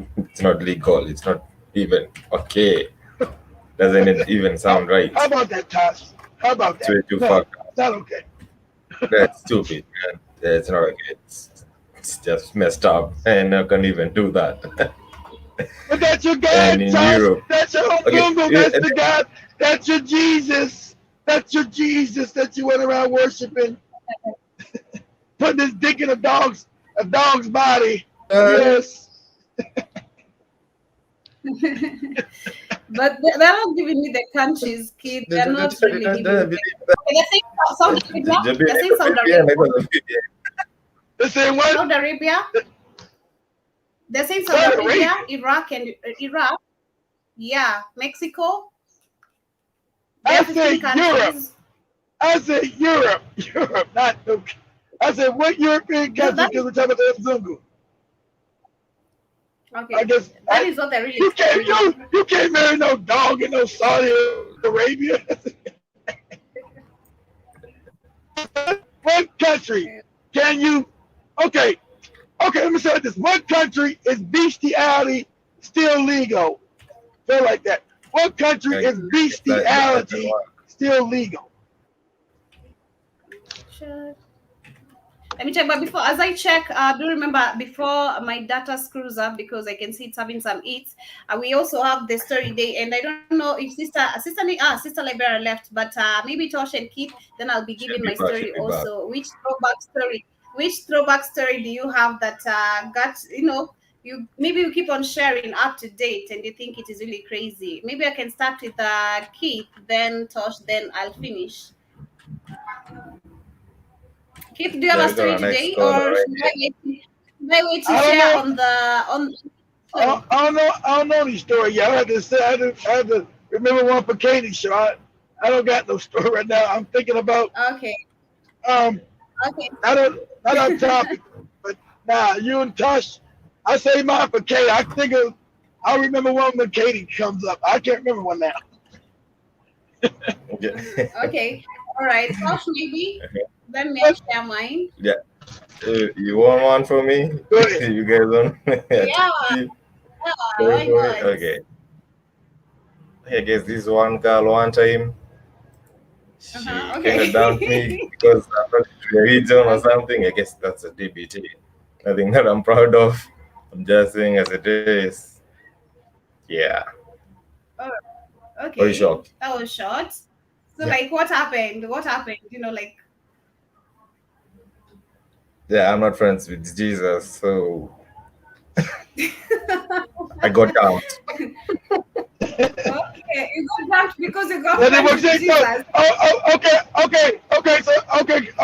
legal. It's not even okay. Doesn't even sound right. How about that, Tosh? How about It's that? way too No, fucked up. it's not okay. That's stupid, man. It's not okay. It's just messed up, and I can't even do that. But that's your And God, in Tosh. Europe, That's your okay, Mungu. That's the God. That's your Jesus. That's your Jesus that you went around worshiping, putting his dick in a dog's body. Yes. but they're not giving me the countries, kid. They're not really giving me. Okay, they're saying Saudi Arabia. They're saying Saudi Arabia. They're saying what? Saudi Arabia. They're saying Saudi Saudi Arabia, Arabia. Iraq, and Iraq. Yeah, Mexico. There I are 15 said Europe. countries. I said Europe. Europe, not okay. I said what European countries? That Because we're talking about the Zungu. okay. I guess That is what they're really you telling me. can't marry no dog in no Saudi Arabia. What country can you? Okay, okay. Let me say this: what country is bestiality still legal? Feel like that. What country is bestiality still legal? Sure. Let me check. But before, as I check, do remember before my data screws up because I can see it's having some eats. We also have the story day, and I don't know if sister Liberia left, but maybe Tosh and Keith. Then I'll be giving my story also. Which throwback story? Which throwback story do you have that got you? Maybe you keep on sharing up to date, and you think it is really crazy. Maybe I can start with Keith, then Tosh, then I'll finish. Keith, do you have a story today, or should I wait to I don't share know. on the? I don't know any story yet. I had to remember one for Katie's show. I don't got no story right now. I'm thinking about Okay. um Okay. not on topic, but nah, you and Tosh. I say mine for Katie. I'll remember one when Katie comes up. I can't remember one now. Okay. All right. Tosh, maybe. Then may I share mine? Yeah. You want one for me? Go ahead. You guys want? Yeah. Why not? Okay. I guess this one girl one time she kind of dumped me because I'm not to the region or something. I guess that's a DBT. Nothing that I'm proud of. I'm just saying as it is. Yeah. Oh, Are you okay. shocked? That was short. So, Yeah. like, what happened? What happened? Like. Yeah, I'm not friends with Jesus, so I got dumped. Okay, you got dumped because you got And then friends what with you Jesus.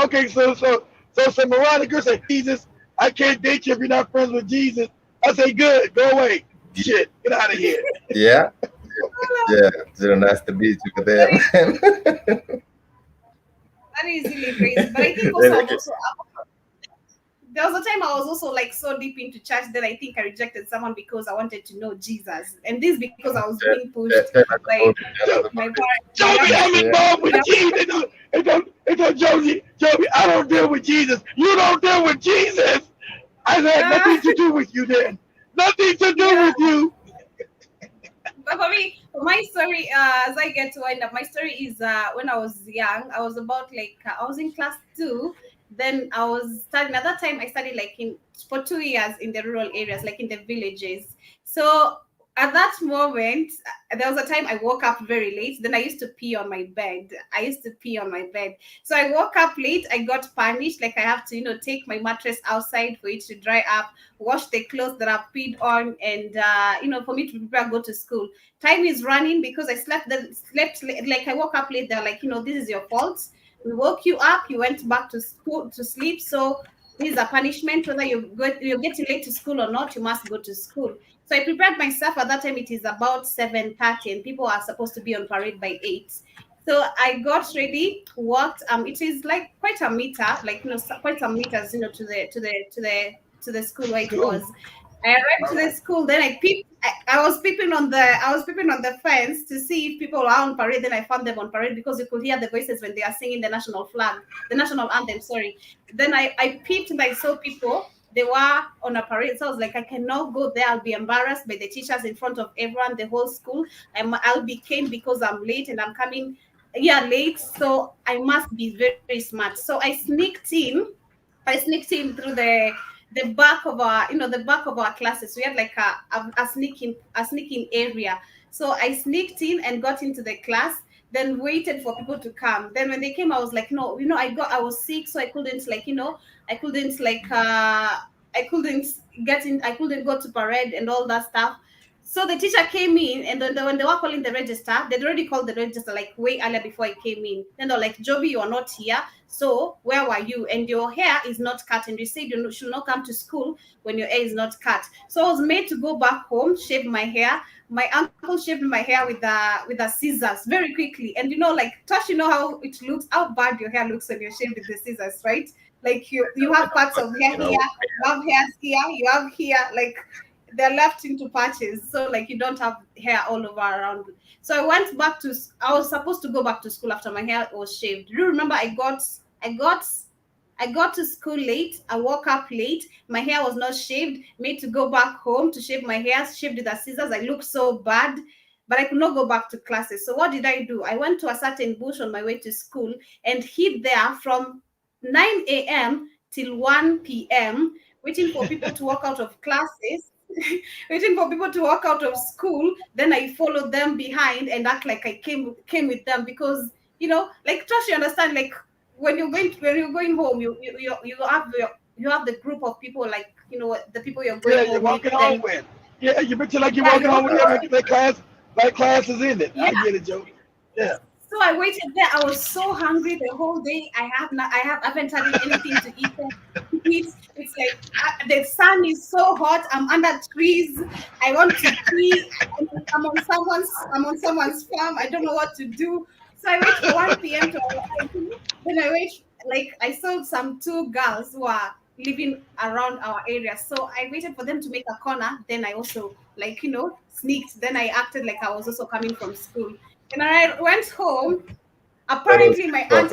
okay. So Veronica said, Jesus, I can't date you if you're not friends with Jesus. I say, good, go away. Shit, get out of here. Yeah, yeah. It's a nice to meet you over there, man. That is really crazy. But I think also there was a time I was also like so deep into church that I think I rejected someone because I wanted to know Jesus, and this because I was being pushed by my parents. Joby, I'm involved with Jesus. Joby, I don't deal with Jesus. You don't deal with Jesus. I had nothing to do with you then. Nothing to do with you. But for me, my story, as I get to wind up, my story is when I was young. I was about I was in class 2. Then I was studying. At that time, I studied for 2 years in the rural areas, like in the villages. So at that moment, there was a time I woke up very late. Then I used to pee on my bed. So I woke up late. I got punished. Like I have to, take my mattress outside for it to dry up, wash the clothes that I've peed on, and for me to prepare go to school. Time is running because I slept late. Like I woke up late. They're like, this is your fault. We woke you up. You went back to school to sleep. So this is a punishment. Whether you're getting late to school or not, you must go to school. So I prepared myself. At that time, it is about 7:30, and people are supposed to be on parade by 8. So I got ready, walked. It is like quite a meter, quite some meters, to the school where it was. I arrived to the school. Then I was peeping on the fence to see if people were on parade. Then I found them on parade because you could hear the voices when they are singing the national anthem. Sorry. Then I peeped and I saw people. They were on a parade. So I was like, I cannot go there. I'll be embarrassed by the teachers in front of everyone, the whole school. I'll be caned because I'm late and I'm coming late. So I must be very, very smart. So I sneaked in through the back of our classes. We had like a sneaking area. So I sneaked in and got into the class, then waited for people to come. Then when they came, I was like, no, I was sick, so I couldn't I couldn't go to parade and all that stuff. So the teacher came in, and then when they were calling the register, they'd already called the register like way earlier before I came in. Then they're like, Joby, you are not here. So where were you? And your hair is not cut. And you said you should not come to school when your hair is not cut. So I was made to go back home, shave my hair. My uncle shaved my hair with the scissors very quickly. And Tosh, how it looks, how bad your hair looks when you're shaved with the scissors, right? Like you have parts of hair here, you have hairs here, you have here, like they're left into patches, so like you don't have hair all over around. So I was supposed to go back to school after my hair was shaved. Do you remember I got to school late. I woke up late. My hair was not shaved. Made to go back home to shave my hair. Shaved with the scissors. I looked so bad, but I could not go back to classes. So what did I do? I went to a certain bush on my way to school and hid there from 9 a.m. till 1 p.m. waiting for people to walk out of classes. Waiting for people to walk out of school. Then I followed them behind and act like I came with them because like Tosh, you understand, like when you're going home, you have the group of people, like the people you're going home with. You're walking home with. Yeah, you picture like you're walking home with them, like class is in it. Yeah. I get it, Joe. Yeah. So I waited there. I was so hungry the whole day. I haven't had anything to eat. It's like the sun is so hot. I'm under trees. I want to pee. I'm on someone's farm. I don't know what to do. So I wait for 1 p.m. to arrive. Then I wait. Like I saw some 2 girls who are living around our area. So I waited for them to make a corner. Then I also sneaked. Then I acted like I was also coming from school. And I went home. Apparently, my aunt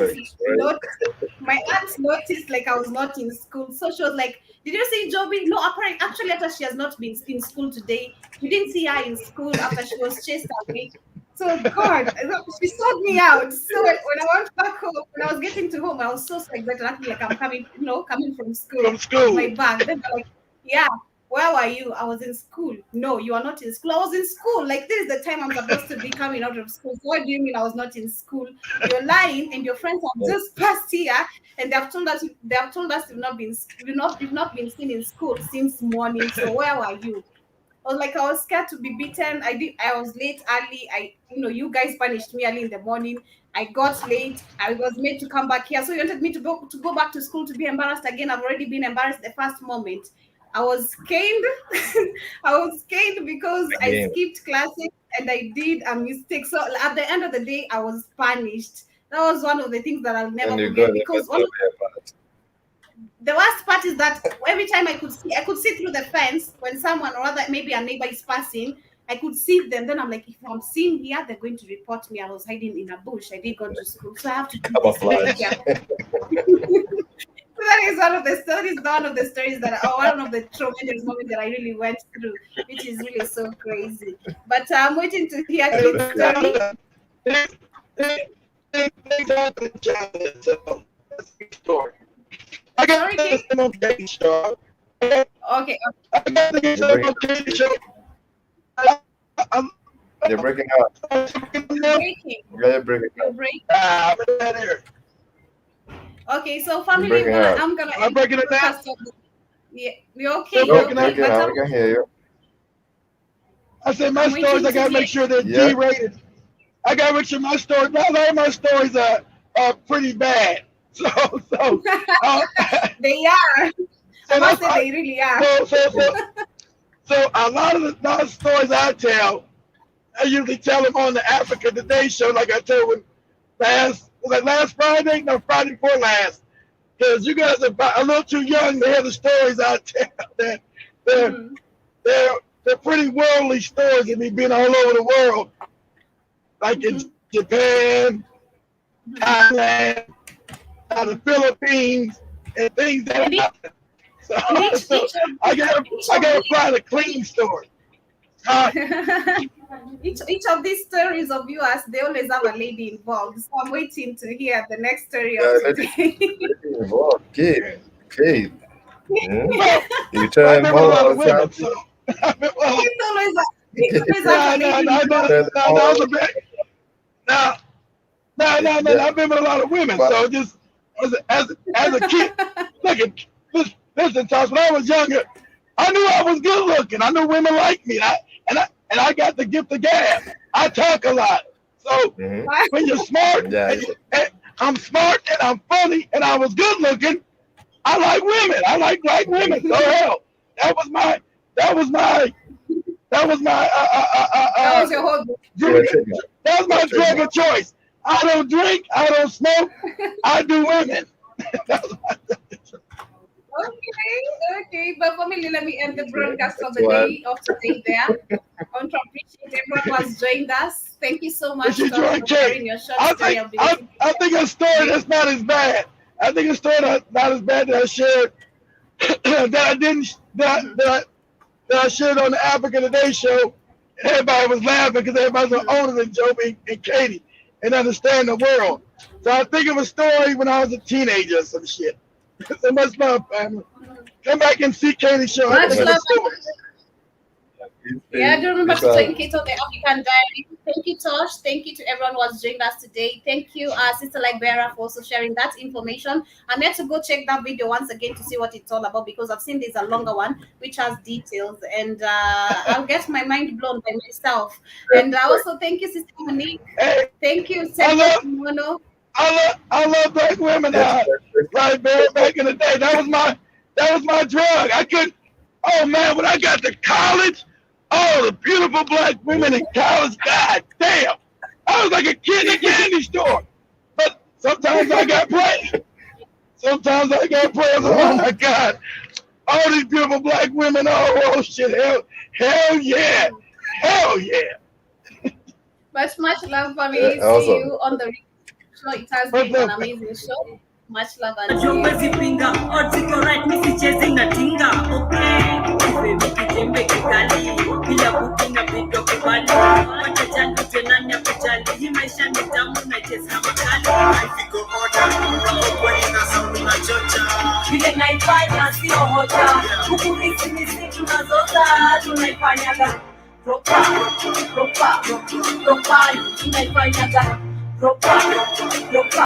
noticed like I was not in school. So she was like, "Did you see Joby?" No, actually, after she has not been in school today. We didn't see her in school after she was chased away. So God, she sold me out. So when I went back home, when I was getting to home, I was so excited, acting like I'm coming from school. From school. My bag. Then they're like, "Yeah. Where were you?" I was in school. No, you are not in school. I was in school. Like this is the time I'm supposed to be coming out of school. So what do you mean I was not in school? You're lying, and your friends have just passed here, and they have told us you've not been seen in school since morning. So where were you? I was scared to be beaten. I was late early. You guys punished me early in the morning. I got late. I was made to come back here. So you wanted me to go back to school to be embarrassed again. I've already been embarrassed the first moment. I was caned. Because I skipped classes and I did a mistake. So at the end of the day, I was punished. That was one of the things that I'll never forget. Because the worst part is that every time I could see through the fence when someone or other, maybe a neighbor is passing, I could see them. Then I'm like, if I'm seen here, they're going to report me. I was hiding in a bush. I didn't go to school. So I have to do this. So that is one of the stories one of the tremendous moments that I really went through, which is really so crazy. But I'm waiting to hear Kate's story. I got this on Kate's show. Okay. I got this on Kate's show. You're breaking up. Breaking. You're breaking You're up. breaking. I'm in that area. Okay, so family, breaking up. I'm gonna. I'm breaking it down. Yeah, you're okay. Still You're breaking No, okay. breaking But up. We can hear you. I said my I'm stories, waiting I to gotta hear. make sure they're Yeah. G-rated. I gotta make sure my stories, not all my stories are pretty bad. So They are. I must say they really are. So a lot of the stories I tell, I usually tell them on the Africa Today show, like I told when last Friday? No, Friday before last. Because you guys are a little too young to hear the stories I tell. They're pretty worldly stories of me being all over the world, like in Japan, Thailand, the Philippines, and things that happen. So I gotta find a clean story. Each of these stories of yours, they always have a lady involved. So I'm waiting to hear the next story of today. Okay. Okay. Well, You I've trying been with a lot of more women, something? so It's always have a lady involved. I've been with a lot of women, so just as a kid, listen, Tosh, when I was younger, I knew I was good looking. I knew women liked me, and I got the gift of gab. I talk a lot, so when you're smart, and I'm smart and I'm funny and I was good looking, I like women. I like black women. So hell, that was my That was your whole drug. That was my drug of choice. I don't drink. I don't smoke. I do women. Okay. But family, let me end the broadcast of the day of today there. I want to appreciate everyone who has joined us. Thank you so much for sharing your short story of I think a story that's not as bad. I think a story that's not as bad that I shared that I shared on the Africa Today show. And everybody was laughing because everybody was older than Joby and Katie and understand the world. So I think of a story when I was a teenager or some shit. So much love, family. Come back and see Katie's show. Much love. Yeah, don't remember to join Kate on the African Diary. Thank you, Tosh. Thank you to everyone who has joined us today. Thank you, Sister Libera, for also sharing that information. I'm here to go check that video once again to see what it's all about because I've seen there's a longer one which has details and I'll get my mind blown by myself. And also thank you, Sister Monique. Thank you, Senator Mono. I love black women. Right, back in the day, that was my drug. I could. Oh man, when I got to college, oh the beautiful black women in college. God damn, I was like a kid in a candy store. But sometimes I got played. Oh my God, all these beautiful black women. Oh shit, hell yeah. Much love, family. See you on the show. It has been an amazing show. Much love and